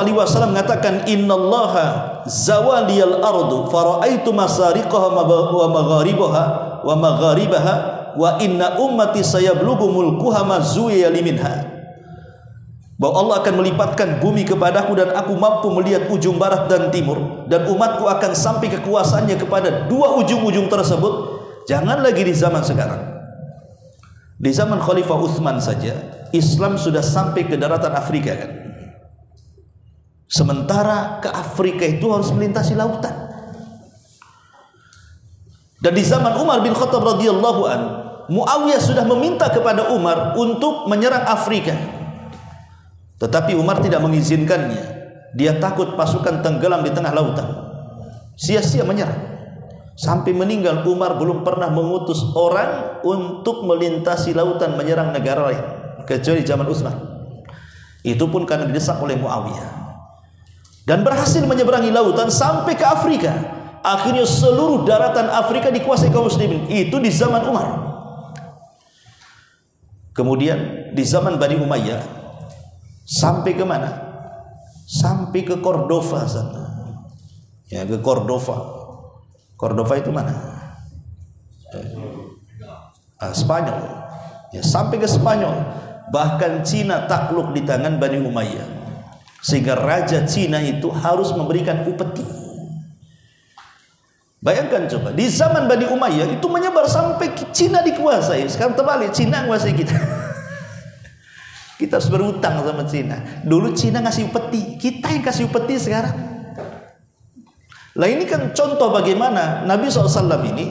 mengatakan, innallaha zawaliyal ardu fara'aitu masariqaha wa magharibaha wa magharibaha wa inna ummati sayablughu mulkuha ma zuwiya liminha, bahwa Allah akan melipatkan bumi kepadaku dan aku mampu melihat ujung barat dan timur, dan umatku akan sampai kekuasaannya kepada dua ujung-ujung tersebut. Jangan lagi di zaman sekarang, di zaman Khalifah Utsman saja Islam sudah sampai ke daratan Afrika kan. Sementara ke Afrika itu harus melintasi lautan. Dan di zaman Umar bin Khattab radhiyallahu an, Muawiyah sudah meminta kepada Umar untuk menyerang Afrika. Tetapi Umar tidak mengizinkannya. Dia takut pasukan tenggelam di tengah lautan. Sia-sia menyerang. Sampai meninggal Umar belum pernah mengutus orang untuk melintasi lautan menyerang negara lain, kecuali zaman Utsman. Itu pun karena didesak oleh Muawiyah. Dan berhasil menyeberangi lautan sampai ke Afrika. Akhirnya seluruh daratan Afrika dikuasai kaum muslimin. Itu di zaman Umar. Kemudian di zaman Bani Umayyah sampai ke mana? Sampai ke Cordova sana. Ya, ke Cordova. Cordova itu mana? Spanyol. Ya, sampai ke Spanyol. Bahkan Cina takluk di tangan Bani Umayyah. Sehingga raja Cina itu harus memberikan upeti. Bayangkan coba, di zaman Bani Umayyah itu menyebar sampai Cina dikuasai. Sekarang terbalik, Cina menguasai kita. Kita harus berutang sama Cina. Dulu Cina ngasih upeti, kita yang kasih upeti sekarang. Lah ini kan contoh bagaimana Nabi SAW ini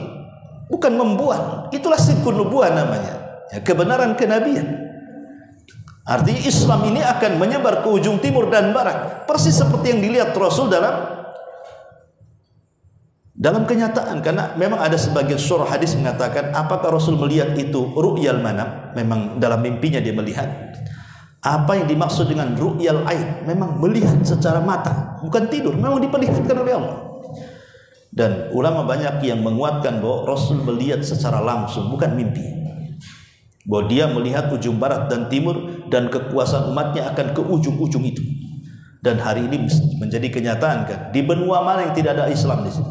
bukan membual. Itulah sidqun nubuwah namanya, ya, kebenaran kenabian. Artinya Islam ini akan menyebar ke ujung timur dan barat, persis seperti yang dilihat Rasul dalam kenyataan. Karena memang ada sebagian surah hadis mengatakan, apakah Rasul melihat itu ru'yal manam? Memang dalam mimpinya dia melihat. Apa yang dimaksud dengan ru'yal ain? Memang melihat secara mata, bukan tidur, memang diperlihatkan oleh Allah. Dan ulama banyak yang menguatkan bahwa Rasul melihat secara langsung, bukan mimpi. Bahwa dia melihat ujung barat dan timur, dan kekuasaan umatnya akan ke ujung-ujung itu. Dan hari ini menjadi kenyataan kan, di benua mana yang tidak ada Islam di situ?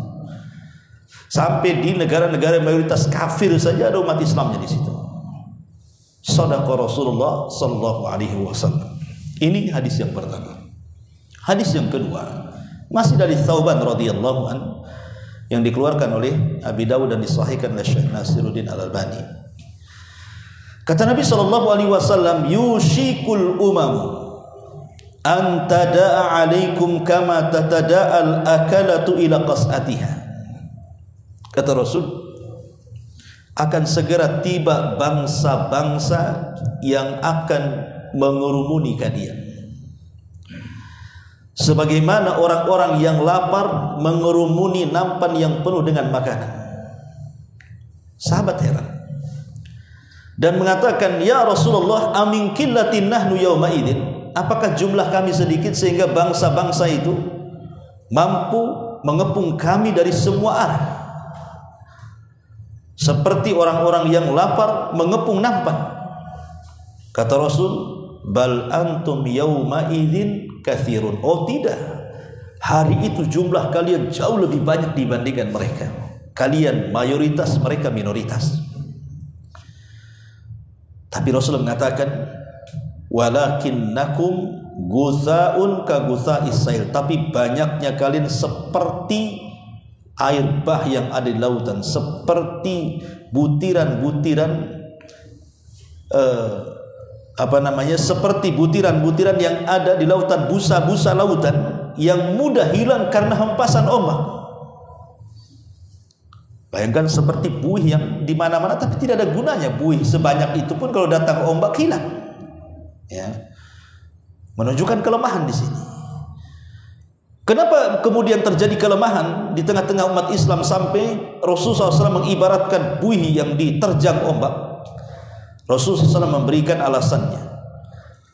Sampai di negara-negara mayoritas kafir saja ada umat Islamnya di situ. Shadaqa Rasulullah sallallahu alaihi wasallam. Ini hadis yang pertama. Hadis yang kedua masih dari Thauban radhiyallahu an yang dikeluarkan oleh Abi Dawud dan disahihkan oleh Syekh Nasiruddin Al-Albani. Kata Nabi sallallahu alaihi wasallam, yushikul umamu an tada'a alaikum kama tatada'al akalatu ila qas'atiha. Kata Rasul, akan segera tiba bangsa-bangsa yang akan mengerumuni kalian, sebagaimana orang-orang yang lapar mengerumuni nampan yang penuh dengan makanan. Sahabat heran dan mengatakan, ya Rasulullah, amin qillatin nahnu yawma idzin, apakah jumlah kami sedikit sehingga bangsa-bangsa itu mampu mengepung kami dari semua arah, seperti orang-orang yang lapar mengepung nampan? Kata Rasul, bal antum yawma idzin katsirun. Oh tidak, hari itu jumlah kalian jauh lebih banyak dibandingkan mereka. Kalian mayoritas, mereka minoritas. Tapi Rasul mengatakan, walakinnakum guthaun ka gutha'is sail, tapi banyaknya kalian seperti air bah yang ada di lautan, seperti butiran-butiran seperti butiran-butiran yang ada di lautan, busa-busa lautan yang mudah hilang karena hempasan ombak. Bayangkan seperti buih yang di mana-mana tapi tidak ada gunanya. Buih sebanyak itu pun kalau datang ombak hilang. Ya. Menunjukkan kelemahan di sini. Kenapa kemudian terjadi kelemahan di tengah-tengah umat Islam sampai Rasulullah SAW mengibaratkan buih yang diterjang ombak? Rasulullah SAW memberikan alasannya.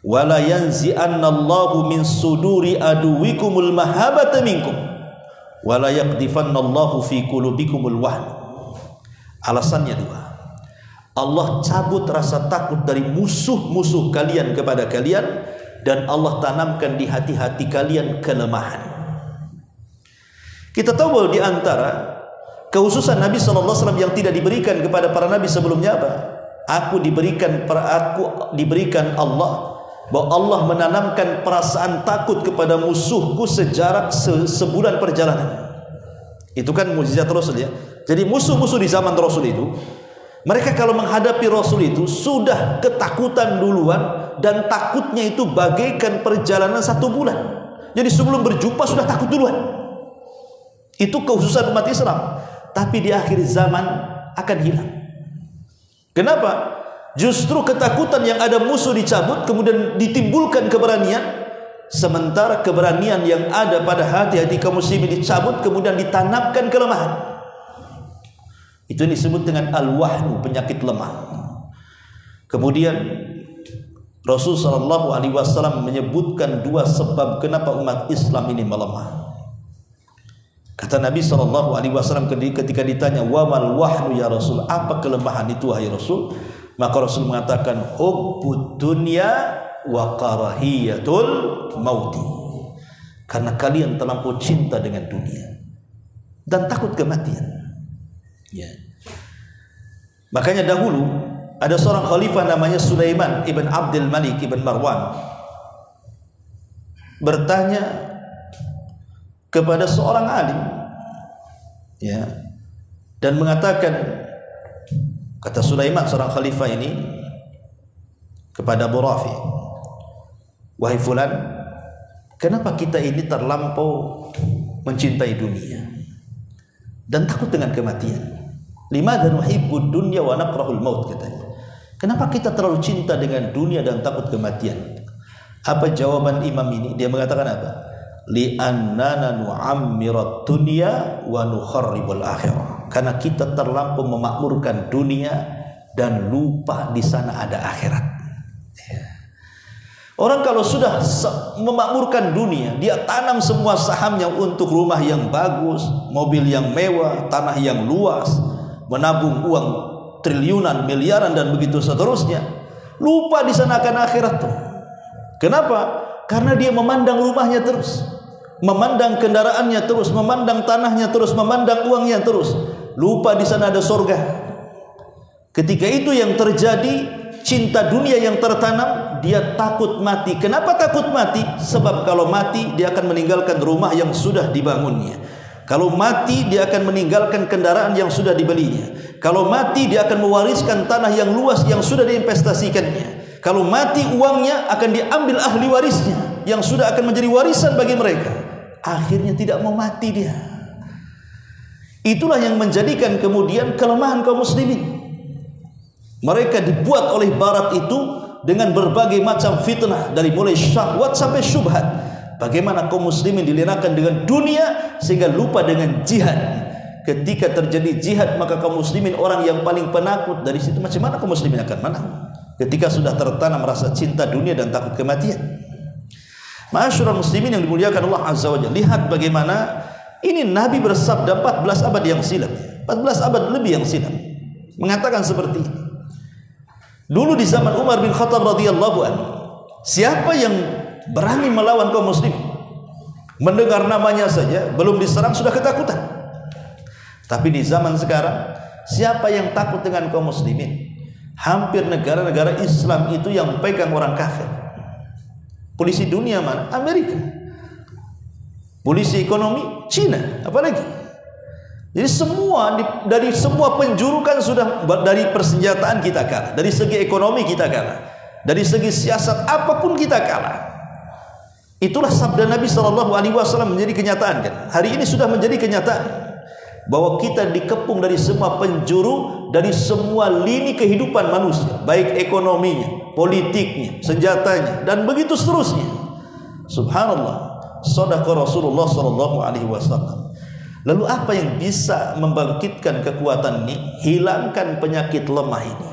Wala yanzi'annallahu min suduri aduwikumul mahabata minkum wala yaqdifannallahu fi qulubikumul wahn. Alasannya dua. Allah cabut rasa takut dari musuh-musuh kalian kepada kalian, dan Allah tanamkan di hati-hati kalian kelemahan. Kita tahu bahwa di antara kekhususan Nabi SAW yang tidak diberikan kepada para nabi sebelumnya apa? Aku diberikan Allah, bahwa Allah menanamkan perasaan takut kepada musuhku sejarak sebulan perjalanan. Itu kan mukjizat Rasul ya. Jadi musuh-musuh di zaman Rasul itu, mereka kalau menghadapi Rasul itu sudah ketakutan duluan, dan takutnya itu bagaikan perjalanan 1 bulan. Jadi sebelum berjumpa sudah takut duluan. Itu kekhususan umat Islam. Tapi di akhir zaman akan hilang. Kenapa? Justru ketakutan yang ada musuh dicabut, kemudian ditimbulkan keberanian. Sementara keberanian yang ada pada hati-hati kaum muslimin dicabut, kemudian ditanamkan kelemahan. Itu disebut dengan al-wahnu, penyakit lemah. Kemudian Rasulullah SAW menyebutkan 2 sebab kenapa umat Islam ini melemah. Kata Nabi SAW ketika ditanya, wa mal wahnu ya Rasul, apa kelemahan itu wahai Rasul? Maka Rasul mengatakan, hubbud dunya wa karahiyatul mauti. Karena kalian terlampau cinta dengan dunia dan takut kematian. Ya. Makanya dahulu ada seorang khalifah namanya Sulaiman ibn Abdul Malik ibn Marwan bertanya kepada seorang alim, ya, dan mengatakan, kata Sulaiman seorang khalifah ini kepada Abu Rafi, wahai fulan, kenapa kita ini terlampau mencintai dunia dan takut dengan kematian? Limadha nuhibbud dunya wa nakrahul maut, katanya. Kenapa kita terlalu cinta dengan dunia dan takut kematian? Apa jawaban imam ini? Dia mengatakan apa? Li'annana nu'ammirat dunya wa nukharribul akhirah. Karena kita terlampau memakmurkan dunia dan lupa di sana ada akhirat. Ya. Orang kalau sudah memakmurkan dunia, dia tanam semua sahamnya untuk rumah yang bagus, mobil yang mewah, tanah yang luas, menabung uang triliunan, miliaran dan begitu seterusnya. Lupa di sana akan akhirat tuh. Kenapa? Karena dia memandang rumahnya terus, memandang kendaraannya terus, memandang tanahnya terus, memandang uangnya terus. Lupa di sana ada surga. Ketika itu yang terjadi, cinta dunia yang tertanam, dia takut mati. Kenapa takut mati? Sebab kalau mati dia akan meninggalkan rumah yang sudah dibangunnya. Kalau mati dia akan meninggalkan kendaraan yang sudah dibelinya. Kalau mati dia akan mewariskan tanah yang luas yang sudah diinvestasikannya. Kalau mati uangnya akan diambil ahli warisnya yang sudah akan menjadi warisan bagi mereka. Akhirnya tidak mau mati dia. Itulah yang menjadikan kemudian kelemahan kaum muslimin. Mereka dibuat oleh barat itu dengan berbagai macam fitnah, dari mulai syahwat sampai syubhat. Bagaimana kaum muslimin dilenakan dengan dunia sehingga lupa dengan jihad. Ketika terjadi jihad, maka kaum muslimin orang yang paling penakut. Dari situ macam mana kaum muslimin akan menang? Ketika sudah tertanam rasa cinta dunia dan takut kematian. Ma'asyiral muslimin yang dimuliakan Allah Azza wa Jalla, lihat bagaimana ini Nabi bersabda 14 abad yang silam, 14 abad lebih yang silam, mengatakan seperti ini. Dulu di zaman Umar bin Khattab radhiyallahu anhu, siapa yang berani melawan kaum muslimin, mendengar namanya saja belum diserang sudah ketakutan. Tapi di zaman sekarang, siapa yang takut dengan kaum muslimin? Hampir negara-negara Islam itu yang pegang orang kafir. Polisi dunia mana? Amerika. Polisi ekonomi Cina, apalagi. Jadi semua dari semua penjuru kan sudah, dari persenjataan kita kalah, dari segi ekonomi kita kalah, dari segi siasat apapun kita kalah. Itulah sabda Nabi SAW menjadi kenyataan kan. Hari ini sudah menjadi kenyataan bahwa kita dikepung dari semua penjuru, dari semua lini kehidupan manusia, baik ekonominya, politiknya, senjatanya, dan begitu seterusnya. Subhanallah, shadaqa Rasulullah SAW. Lalu apa yang bisa membangkitkan kekuatan ini, hilangkan penyakit lemah ini?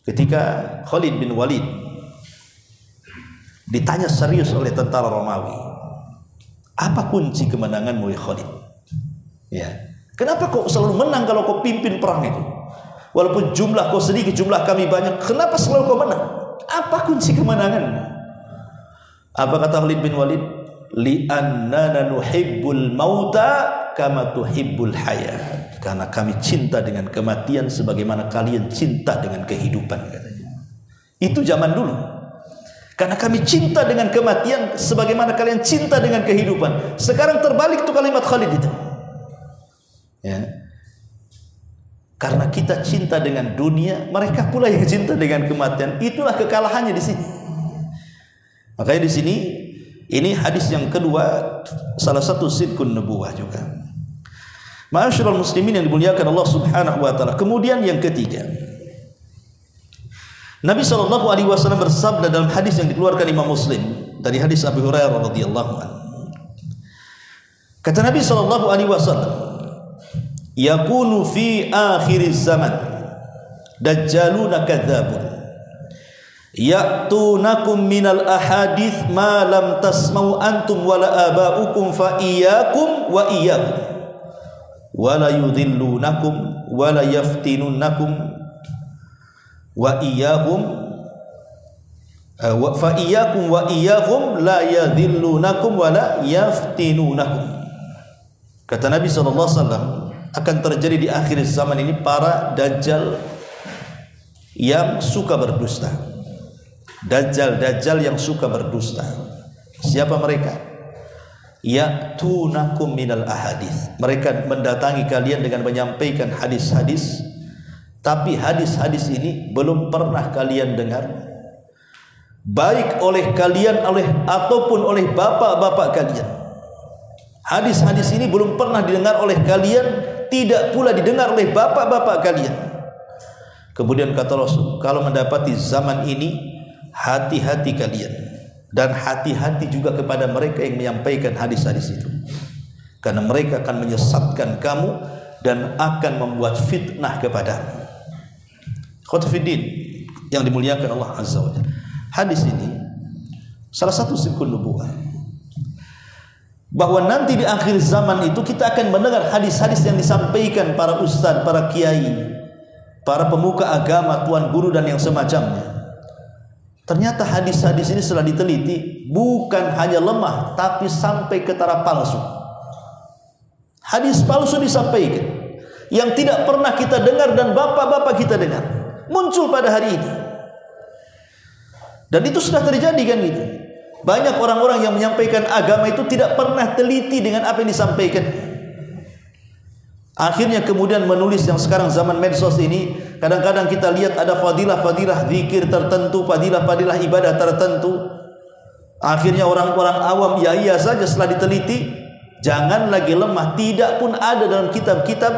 Ketika Khalid bin Walid ditanya serius oleh tentara Romawi, apa kunci kemenanganmu ya Khalid? Ya, kenapa kau selalu menang kalau kau pimpin perang itu? Walaupun jumlah kau sedikit, jumlah kami banyak, kenapa selalu kau menang? Apa kunci kemenanganmu? Apa kata Khalid bin Walid? Li'annana nuhibbul mauta kama tuhibbul hayat. Karena kami cinta dengan kematian sebagaimana kalian cinta dengan kehidupan, katanya. Itu zaman dulu. Karena kami cinta dengan kematian sebagaimana kalian cinta dengan kehidupan. Sekarang terbalik tuh kalimat Khalid itu. Ya. Karena kita cinta dengan dunia, mereka pula yang cinta dengan kematian. Itulah kekalahannya di sini. Makanya di sini ini hadis yang kedua, salah satu sidqun nubuwah juga. Ma'asyiral muslimin yang dimuliakan Allah Subhanahu wa taala. Kemudian yang ketiga, Nabi SAW bersabda dalam hadis yang dikeluarkan Imam Muslim dari hadis Abu Hurairah radhiyallahu anhu. Kata Nabi SAW, yakunu fi akhir zaman dajjaluna kadzabun ya'tunakum minal ahadits ma lam tasma'u antum wala aba'ukum fa iyyakum wa iyyahum wala yudhillunakum wala yaftinunakum wa iyyahum fa iyyakum wa iyyahum la yadhillunakum wala yaftinunakum. Kata Nabi SAW, akan terjadi di akhir zaman ini para dajjal yang suka berdusta. Dajjal yang suka berdusta. Siapa mereka? Ya'tunakum minal ahadits. Mereka mendatangi kalian dengan menyampaikan hadis-hadis, tapi hadis-hadis ini belum pernah kalian dengar, baik oleh kalian ataupun oleh bapak-bapak kalian. Hadis-hadis ini belum pernah didengar oleh kalian, tidak pula didengar oleh bapak-bapak kalian. Kemudian kata Rasul, kalau mendapati zaman ini, hati-hati kalian, dan hati-hati juga kepada mereka yang menyampaikan hadis-hadis itu, karena mereka akan menyesatkan kamu dan akan membuat fitnah kepadamu. Khotfiddin yang dimuliakan Allah Azza wa Jalla, hadis ini salah satu sidqun nubuwah, bahwa nanti di akhir zaman itu kita akan mendengar hadis-hadis yang disampaikan para ustadz, para kiai, para pemuka agama, tuan guru dan yang semacamnya. Ternyata hadis-hadis ini setelah diteliti bukan hanya lemah, tapi sampai ke taraf palsu. Hadis palsu disampaikan yang tidak pernah kita dengar dan bapak-bapak kita dengar, muncul pada hari ini. Dan itu sudah terjadi kan gitu. Banyak orang-orang yang menyampaikan agama itu tidak pernah teliti dengan apa yang disampaikan. Akhirnya kemudian menulis yang sekarang zaman medsos ini, kadang-kadang kita lihat ada fadilah-fadilah zikir tertentu, fadilah-fadilah ibadah tertentu. Akhirnya orang-orang awam ya iya saja, setelah diteliti jangan lagi lemah, tidak pun ada dalam kitab-kitab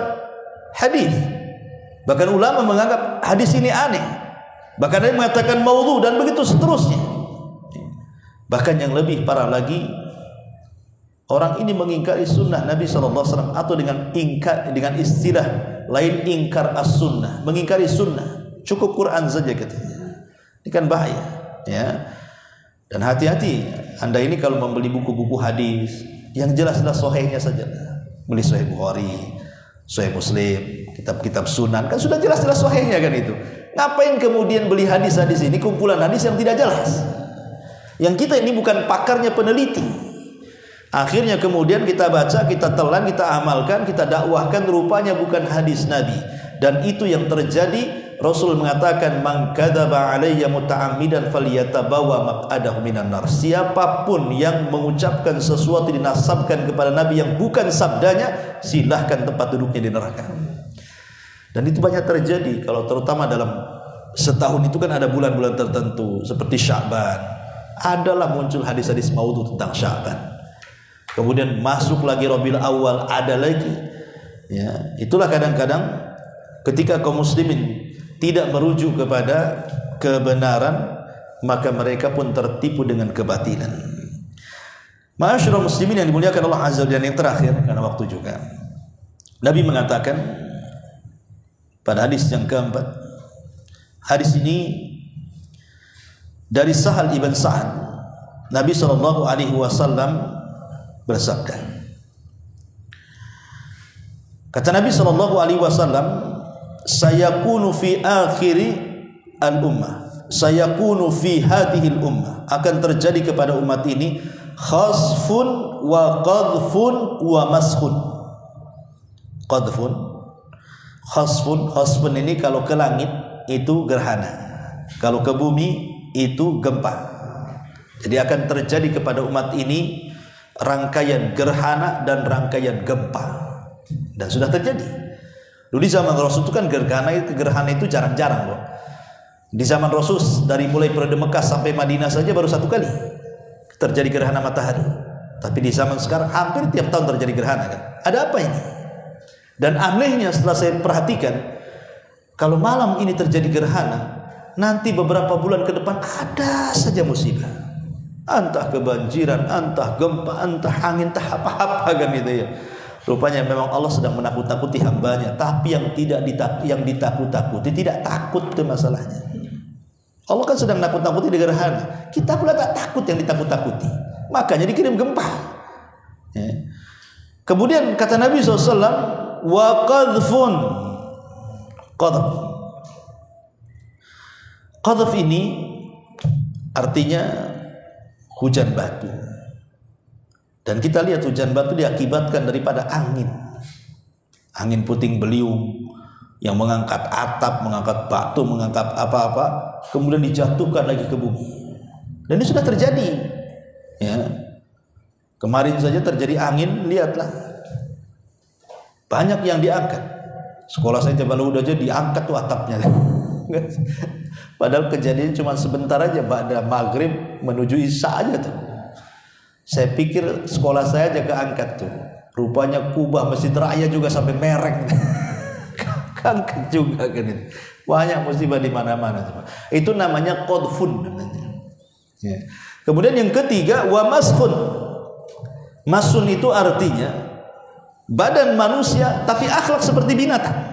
hadis. Bahkan ulama menganggap hadis ini aneh. Bahkan ada yang mengatakan maudhu dan begitu seterusnya. Bahkan yang lebih parah lagi, orang ini mengingkari sunnah Nabi SAW, atau dengan istilah lain ingkar as-sunnah, mengingkari sunnah. Cukup Quran saja katanya. Ini kan bahaya, ya. Dan hati-hati, Anda ini kalau membeli buku-buku hadis yang jelas-jelas sahihnya saja. Beli Sahih Bukhari, Sahih Muslim, kitab-kitab sunan, kan sudah jelas-jelas sahihnya kan itu. Ngapain kemudian beli hadis-hadis ini, kumpulan hadis yang tidak jelas? Yang kita ini bukan pakarnya, peneliti. Akhirnya kemudian kita baca, kita telan, kita amalkan, kita dakwahkan, rupanya bukan hadis Nabi. Dan itu yang terjadi. Rasul mengatakan, man kadzaba alayya muta'ammidan falyatabawa maq'adahu minan nar. Siapapun yang mengucapkan sesuatu dinasabkan kepada Nabi yang bukan sabdanya, silahkan tempat duduknya di neraka. Dan itu banyak terjadi, kalau terutama dalam setahun itu kan ada bulan-bulan tertentu seperti Sya'ban, adalah muncul hadis-hadis maudhu tentang Sya'ban. Kemudian masuk lagi Rabiul Awal, ada lagi. Ya, itulah kadang-kadang ketika kaum muslimin tidak merujuk kepada kebenaran, maka mereka pun tertipu dengan kebatilan. Ma'asyiral muslimin yang dimuliakan Allah Azza wa Jalla, yang terakhir karena waktu juga. Nabi mengatakan pada hadis yang keempat, hadis ini dari Sahal ibn Sa'ad, Nabi SAW bersabda, kata Nabi SAW, sayakunu fi akhiri al-ummah, sayakunu fi hadhihi al-ummah, akan terjadi kepada umat ini khasfun wa qadhfun wa mashun. Qadhfun, khasfun ini kalau ke langit itu gerhana, kalau ke bumi itu gempa. Jadi akan terjadi kepada umat ini rangkaian gerhana dan rangkaian gempa, dan sudah terjadi. Dulu di zaman Rasul itu kan gerhana itu jarang-jarang loh. Di zaman Rasul dari mulai periode Mekah sampai Madinah saja baru satu kali terjadi gerhana matahari. Tapi di zaman sekarang hampir tiap tahun terjadi gerhana kan. Ada apa ini? Dan anehnya setelah saya perhatikan, kalau malam ini terjadi gerhana, nanti beberapa bulan ke depan ada saja musibah. Entah kebanjiran, entah gempa, entah angin, entah apa-apa kan gitu ya. Rupanya memang Allah sedang menakut-nakuti hambanya, tapi yang ditakut-takuti tidak takut, itu masalahnya. Allah kan sedang nakut-nakuti di gerhana, kita pula tak takut yang ditakut-takuti, makanya dikirim gempa. Ya. Kemudian kata Nabi SAW, wa qadhfun, qadhf ini artinya hujan batu. Dan kita lihat hujan batu diakibatkan daripada angin puting beliung yang mengangkat atap, mengangkat batu, mengangkat apa-apa, kemudian dijatuhkan lagi ke bumi. Dan ini sudah terjadi. Ya. Kemarin saja terjadi angin, lihatlah, banyak yang diangkat. Sekolah saya Jabal Huda aja diangkat tuh atapnya. Padahal kejadian cuma sebentar aja, pada maghrib menuju isya aja tuh. Saya pikir sekolah saya aja keangkat tuh. Rupanya Kubah Masjid Raya juga sampai mereng. Keangkat juga kan itu. Banyak musibah di mana-mana. Itu namanya qadhfun namanya. Ya. Kemudian yang ketiga, wa mashun. Mashun itu artinya badan manusia tapi akhlak seperti binatang.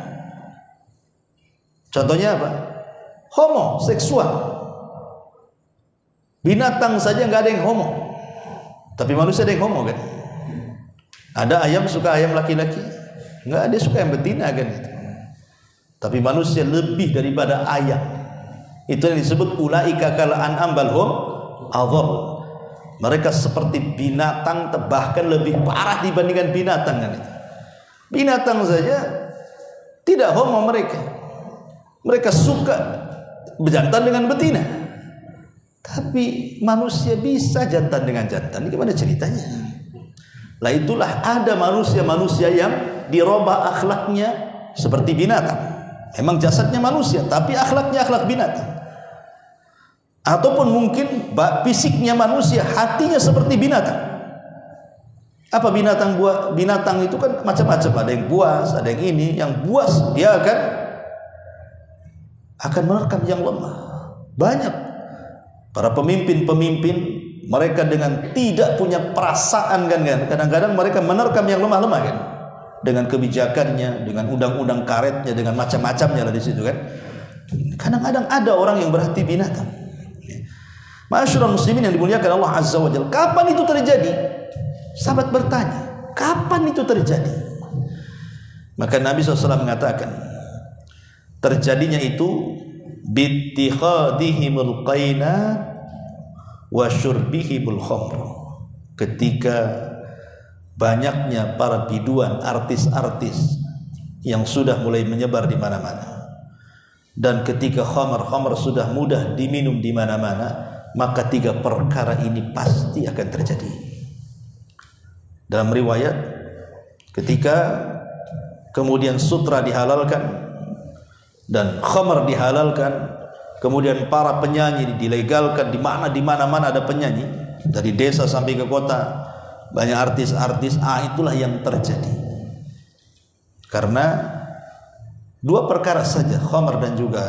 Contohnya apa? Homoseksual. Binatang saja nggak ada yang homo, tapi manusia ada yang homo kan? Ada ayam suka ayam laki-laki, nggak ada suka yang betina kan itu. Tapi manusia lebih daripada ayam, Itu yang disebut ulaika kal an'am bal hum adhall. Mereka seperti binatang, bahkan lebih parah dibandingkan binatang kan itu. Binatang saja tidak homo mereka. Mereka suka berjantan dengan betina. Tapi manusia bisa jantan dengan jantan. Ini gimana ceritanya? Lah itulah ada manusia-manusia yang dirubah akhlaknya seperti binatang. Emang jasadnya manusia, tapi akhlaknya akhlak binatang. Ataupun mungkin fisiknya manusia, hatinya seperti binatang. Apa binatang buas? Binatang itu kan macam-macam. Ada yang buas, ada yang ini. Yang buas dia akan menerkam yang lemah. Banyak para pemimpin-pemimpin, mereka dengan tidak punya perasaan kan. Kadang-kadang mereka menerkam yang lemah-lemah kan. Dengan kebijakannya, dengan undang-undang karetnya, dengan macam-macamnya lah di situ kan. Kadang-kadang ada orang yang berhati binatang. Ma'asyiral muslimin yang dimuliakan Allah Azza wa Jalla, kapan itu terjadi? Sahabat bertanya, kapan itu terjadi? Maka Nabi SAW mengatakan, terjadinya itu bittikhadihimul qainat wa syurbihimul khamr. Ketika banyaknya para biduan, artis-artis yang sudah mulai menyebar di mana-mana, dan ketika khamr sudah mudah diminum di mana-mana, maka 3 perkara ini pasti akan terjadi. Dalam riwayat, ketika kemudian sutra dihalalkan dan khamr dihalalkan, kemudian para penyanyi dilegalkan, di mana-mana ada penyanyi, dari desa sampai ke kota banyak artis-artis. Itulah yang terjadi karena 2 perkara saja, khamr dan juga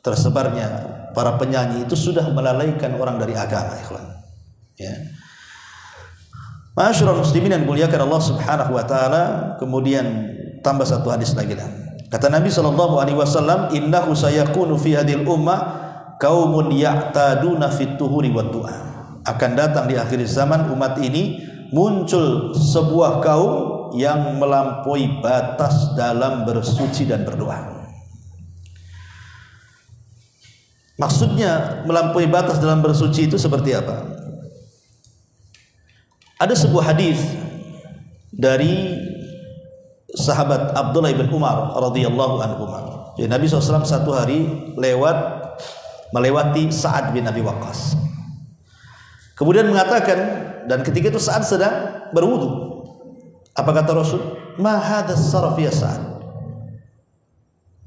tersebarnya para penyanyi itu sudah melalaikan orang dari agama, ikhwan. Ya. Ma'asyiral muslimin yang dimuliakan Allah Subhanahu wa taala, kemudian tambah satu hadis lagi dah. Kata Nabi sallallahu alaihi wasallam, "Innahu sayakunu fi hadhil ummah qaumun ya'taduna fit tuhuri wad du'a." Akan datang di akhir zaman umat ini muncul sebuah kaum yang melampaui batas dalam bersuci dan berdoa. Maksudnya melampaui batas dalam bersuci itu seperti apa? Ada sebuah hadis dari sahabat Abdullah bin Umar radhiyallahu anhu. Jadi Nabi SAW satu hari melewati Sa'ad bin Abi Waqqas. Kemudian mengatakan, dan ketika itu Sa'ad sedang berwudu. Apa kata Rasul? Ma hadas saraf ya Sa'ad.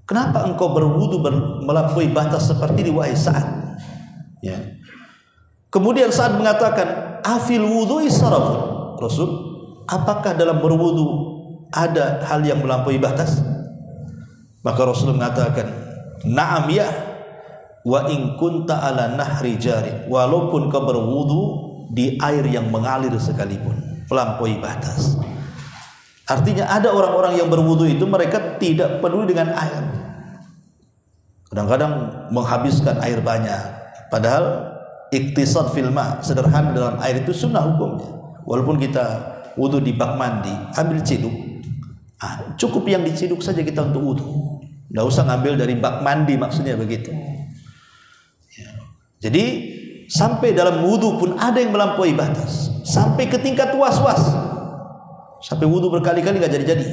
Kenapa engkau berwudu melampaui batas seperti ini wahai Sa'ad? Ya. Kemudian Sa'ad mengatakan, afil wudu'i sarafun. Rasul, apakah dalam berwudu ada hal yang melampaui batas? Maka Rasul mengatakan, na'am ya, wa in kunta ala nahri jari. Walaupun kau berwudu di air yang mengalir sekalipun, melampaui batas. Artinya ada orang-orang yang berwudu itu mereka tidak peduli dengan air. Kadang-kadang menghabiskan air banyak. Padahal iktisad fil ma, sederhana dalam air itu sunnah hukumnya. Walaupun kita wudu di bak mandi, ambil ciduk. Cukup yang diciduk saja kita untuk wudu. Tidak usah ngambil dari bak mandi, maksudnya begitu. Ya. Jadi sampai dalam wudu pun ada yang melampaui batas. Sampai ke tingkat was-was. Sampai wudu berkali-kali gak jadi-jadi.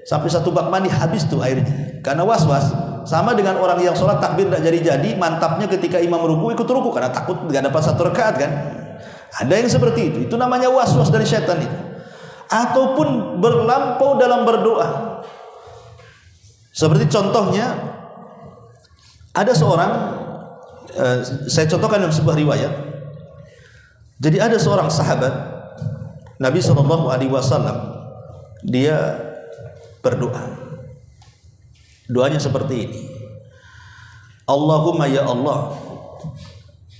Sampai satu bak mandi habis tuh airnya. Karena was-was. Sama dengan orang yang sholat takbir gak jadi-jadi, mantapnya ketika imam ruku ikut ruku karena takut gak dapat 1 rakaat kan. Ada yang seperti itu. Itu namanya was-was dari setan itu. Ataupun berlampau dalam berdoa. Seperti contohnya, ada seorang, saya contohkan dalam sebuah riwayat. Jadi ada seorang sahabat Nabi SAW, dia berdoa. Doanya seperti ini. Allahumma ya Allah,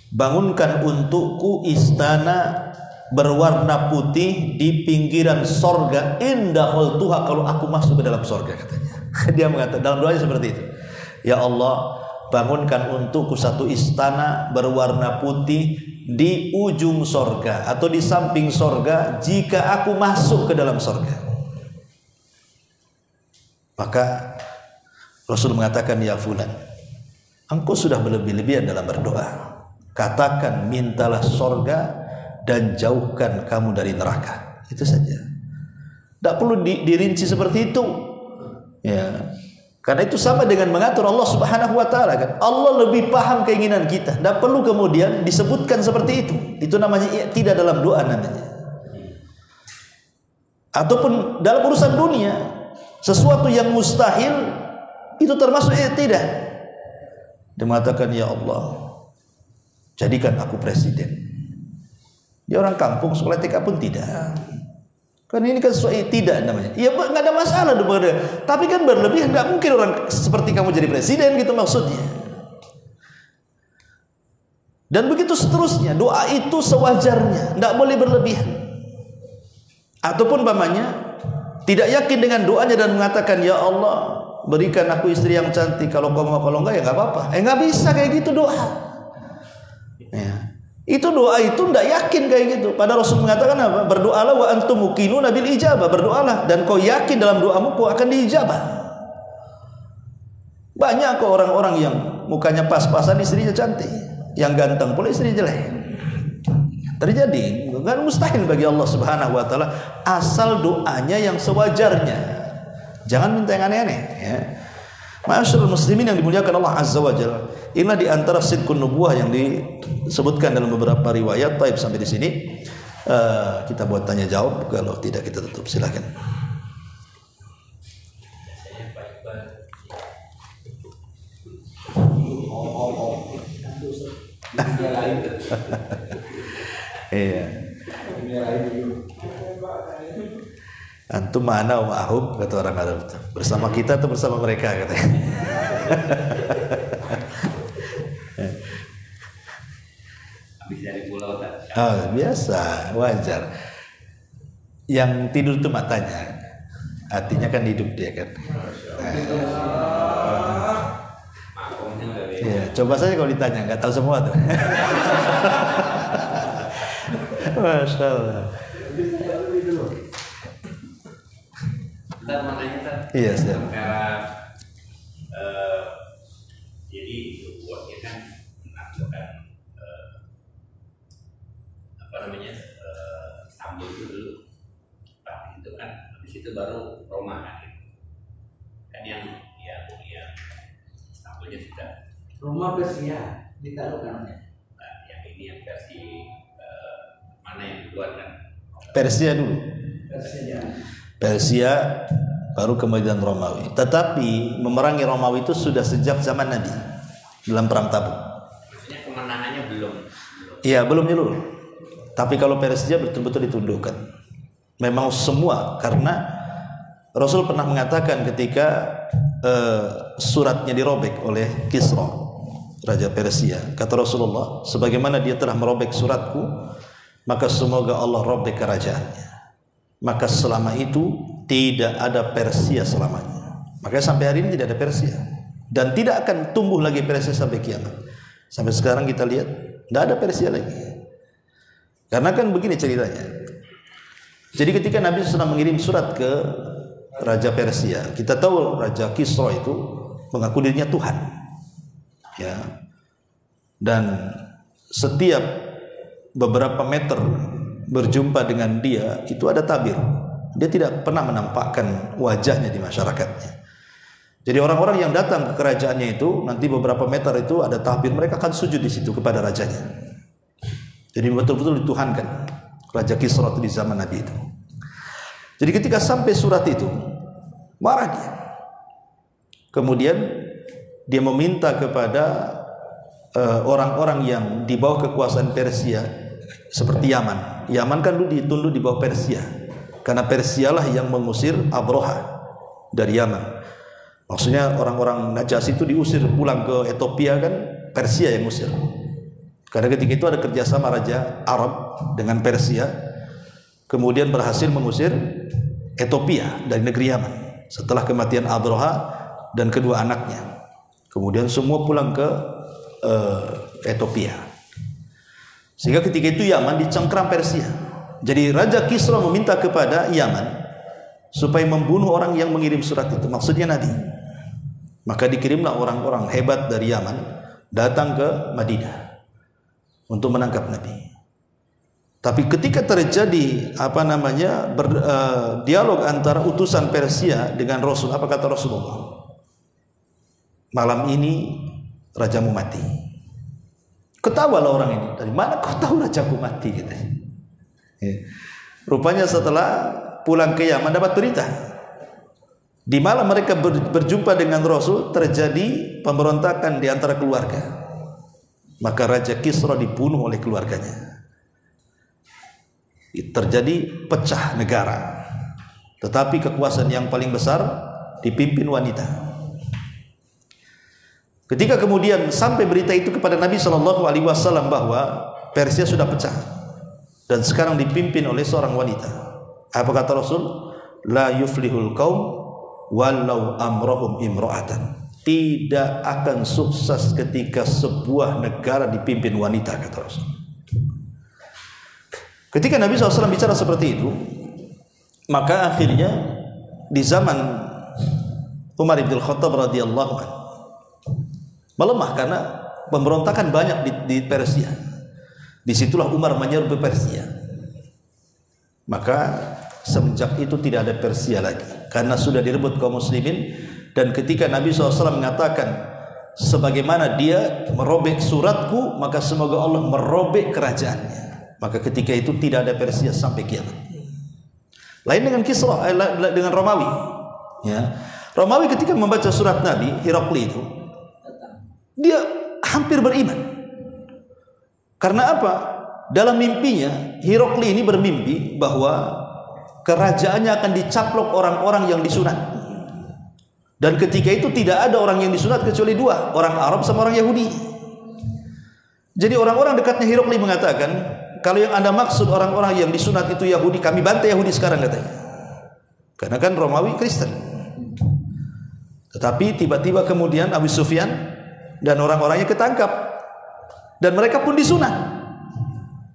bangunkan untukku istana berwarna putih di pinggiran sorga, indahul tuha, kalau aku masuk ke dalam sorga, katanya. Dia mengatakan dalam doanya seperti itu. Ya Allah, bangunkan untukku satu istana berwarna putih di ujung sorga atau di samping sorga jika aku masuk ke dalam sorga. Maka Rasul mengatakan, ya fulan, engkau sudah berlebih-lebihan dalam berdoa. Katakan mintalah sorga dan jauhkan kamu dari neraka. Itu saja. Tidak perlu dirinci seperti itu. Ya. Karena itu sama dengan mengatur Allah Subhanahu wa taala kan. Allah lebih paham keinginan kita. Tidak perlu kemudian disebutkan seperti itu. Itu namanya tidak dalam doa namanya. Ataupun dalam urusan dunia, sesuatu yang mustahil itu termasuk tidak. Dia mengatakan, ya Allah, jadikan aku presiden. Dia orang kampung, sekolah TK pun tidak. Karena ini kan sesuatu tidak namanya. Ya nggak ada masalah. Tapi kan berlebihan, nggak mungkin orang seperti kamu jadi presiden gitu maksudnya. Dan begitu seterusnya. Doa itu sewajarnya, nggak boleh berlebihan. Ataupun umpamanya tidak yakin dengan doanya dan mengatakan, ya Allah, berikan aku istri yang cantik. Kalau kau mau, kalau enggak ya nggak apa-apa. Nggak bisa kayak gitu doa. Ya. Itu doa itu tidak yakin kayak gitu. Pada Rasul mengatakan apa? Berdoalah wa antum muqinuna bil ijabah. Berdoalah dan kau yakin dalam doamu kau akan diijabah. Banyak kok orang-orang yang mukanya pas-pasan istrinya cantik, yang ganteng pula istrinya jelek. Terjadi, kan mustahil bagi Allah Subhanahu wa taala, asal doanya yang sewajarnya. Jangan minta yang aneh-aneh ya. Ma'asyiral muslimin yang dimuliakan Allah Azza wa Jalla. Inilah di antara sidqun nubuwah yang disebutkan dalam beberapa riwayat. Baik, sampai di sini kita buat tanya jawab. Kalau tidak kita tutup, silakan. Iya. Antum mana ma'hum, kata orang Arab. Bersama kita atau bersama mereka katanya. Habis dari pulau kan? Oh, biasa, wajar. Yang tidur itu matanya, hatinya kan hidup dia kan. Ya, coba saja kalau ditanya, nggak tahu semua tuh. Masya Allah. Kita mau nanya kan? Iya, siap. Jadi buatnya kan menakutkan apa namanya Istanbul itu dulu, praktis itu kan, habis itu baru Roma kan, kan yang Istanbulnya sudah. Roma Persia ditaruh namanya. Nah, yang ini yang versi mana yang dibuat kan? Persia dulu. Persia baru kemudian Romawi. Tetapi memerangi Romawi itu sudah sejak zaman Nabi dalam perang Tabuk. Maksudnya kemenangannya belum. Iya, belum nyeluruh. Tapi kalau Persia betul-betul ditundukkan. Memang semua, karena Rasul pernah mengatakan ketika suratnya dirobek oleh Kisra, Raja Persia, kata Rasulullah, sebagaimana dia telah merobek suratku, maka semoga Allah robek kerajaannya. Maka selama itu tidak ada Persia selamanya. Makanya sampai hari ini tidak ada Persia, dan tidak akan tumbuh lagi Persia sampai kiamat. Sampai sekarang kita lihat tidak ada Persia lagi. Karena kan begini ceritanya. Jadi ketika Nabi sedang mengirim surat ke Raja Persia, kita tahu Raja Kisra itu mengaku dirinya Tuhan, ya. Dan setiap beberapa meter berjumpa dengan dia itu ada tabir. Dia tidak pernah menampakkan wajahnya di masyarakatnya. Jadi orang-orang yang datang ke kerajaannya itu nanti beberapa meter itu ada tabir, mereka akan sujud di situ kepada rajanya. Jadi betul-betul dituhankan Raja Kisra di zaman Nabi itu. Jadi ketika sampai surat itu, marah dia. Kemudian dia meminta kepada orang-orang yang di bawah kekuasaan Persia, seperti Yaman. Yaman kan dulu ditunduk di bawah Persia, karena Persialah yang mengusir Abroha dari Yaman. Maksudnya orang-orang Najasyi itu diusir pulang ke Ethiopia, kan Persia yang usir. Karena ketika itu ada kerjasama Raja Arab dengan Persia, kemudian berhasil mengusir Ethiopia dari negeri Yaman setelah kematian Abroha dan kedua anaknya. Kemudian semua pulang ke Ethiopia. Sehingga ketika itu Yaman dicengkram Persia. Jadi Raja Kisra meminta kepada Yaman supaya membunuh orang yang mengirim surat itu, maksudnya Nabi. Maka dikirimlah orang-orang hebat dari Yaman datang ke Madinah untuk menangkap Nabi. Tapi ketika terjadi dialog antara utusan Persia dengan Rasul, apa kata Rasulullah? Malam ini rajamu mati. Ketawalah orang ini. Dari mana kau tahu rajaku mati? Gitu. Ya. Rupanya setelah pulang ke Yaman dapat berita. Di malam mereka berjumpa dengan Rasul, terjadi pemberontakan di antara keluarga. Maka Raja Kisra dibunuh oleh keluarganya. Terjadi pecah negara. Tetapi kekuasaan yang paling besar dipimpin wanita. Ketika kemudian sampai berita itu kepada Nabi SAW bahwa Persia sudah pecah dan sekarang dipimpin oleh seorang wanita. Apa kata Rasul? La yuflihul qaum walau amrohum imro'atan. Tidak akan sukses ketika sebuah negara dipimpin wanita, kata Rasul. Ketika Nabi SAW bicara seperti itu, maka akhirnya di zaman Umar bin Khattab radhiyallahu anhu melemah karena pemberontakan banyak di Persia. Disitulah Umar menyerbu Persia. Maka semenjak itu tidak ada Persia lagi karena sudah direbut kaum muslimin. Dan ketika Nabi SAW mengatakan sebagaimana dia merobek suratku, maka semoga Allah merobek kerajaannya. Maka ketika itu tidak ada Persia sampai kiamat. Lain dengan Kisra, dengan Romawi. Ya. Romawi ketika membaca surat Nabi Herakli itu, dia hampir beriman. Karena apa? Dalam mimpinya Herakli ini bermimpi bahwa kerajaannya akan dicaplok orang-orang yang disunat. Dan ketika itu tidak ada orang yang disunat kecuali dua, orang Arab sama orang Yahudi. Jadi orang-orang dekatnya Herakli mengatakan, kalau yang Anda maksud orang-orang yang disunat itu Yahudi, kami bantai Yahudi sekarang, katanya. Karena kan Romawi Kristen. Tetapi tiba-tiba kemudian Abu Sufyan dan orang-orangnya ketangkap dan mereka pun disunat.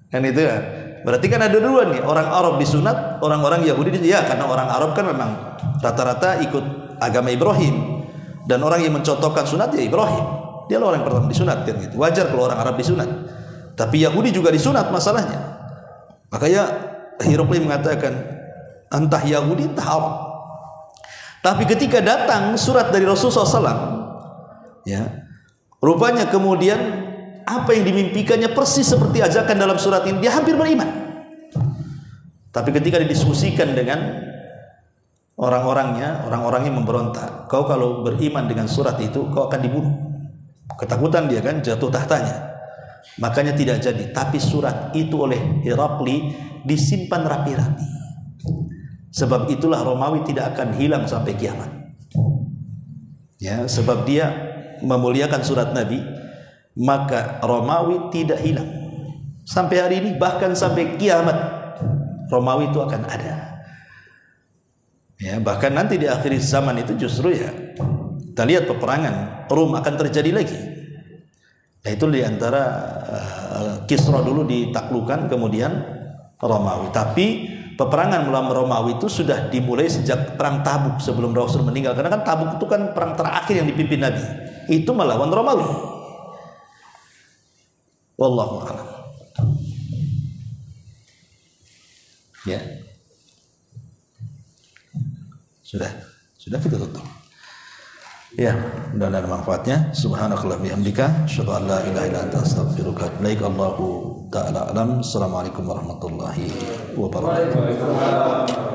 Kan itu ya. Berarti kan ada dua nih, orang Arab disunat, orang-orang Yahudi ya, karena orang Arab kan memang rata-rata ikut agama Ibrahim dan orang yang mencontohkan sunat ya Ibrahim. Dia orang yang pertama disunat kan gitu. Wajar kalau orang Arab disunat. Tapi Yahudi juga disunat masalahnya. Makanya Herakli mengatakan entah Yahudi entah Arab. Tapi ketika datang surat dari Rasulullah SAW, ya, rupanya kemudian apa yang dimimpikannya persis seperti ajakan dalam surat ini, dia hampir beriman. Tapi ketika didiskusikan dengan orang-orangnya memberontak. Kau kalau beriman dengan surat itu, kau akan dibunuh. Ketakutan dia kan, jatuh tahtanya. Makanya tidak jadi. Tapi surat itu oleh Herakli disimpan rapi-rapi. Sebab itulah Romawi tidak akan hilang sampai kiamat. Ya, sebab dia memuliakan surat Nabi, maka Romawi tidak hilang sampai hari ini, bahkan sampai kiamat Romawi itu akan ada. Ya, bahkan nanti di akhir zaman itu justru ya kita lihat peperangan Rom akan terjadi lagi. Nah, itu di antara Kisra dulu ditaklukkan, kemudian Romawi. Tapi peperangan melawan Romawi itu sudah dimulai sejak perang Tabuk sebelum Rasul meninggal. Karena kan Tabuk itu kan perang terakhir yang dipimpin Nabi. Itu melawan Romawi. Wallahu a'lam. Ya. Sudah kita tutup. Ya, mudah-mudahan ada manfaatnya. Subhanakallahumma bihamdika, asyhadu an la ilaha illa anta, astaghfiruka wa atubu ilaik. Allahu ta'ala alam. Assalamualaikum warahmatullahi wabarakatuh.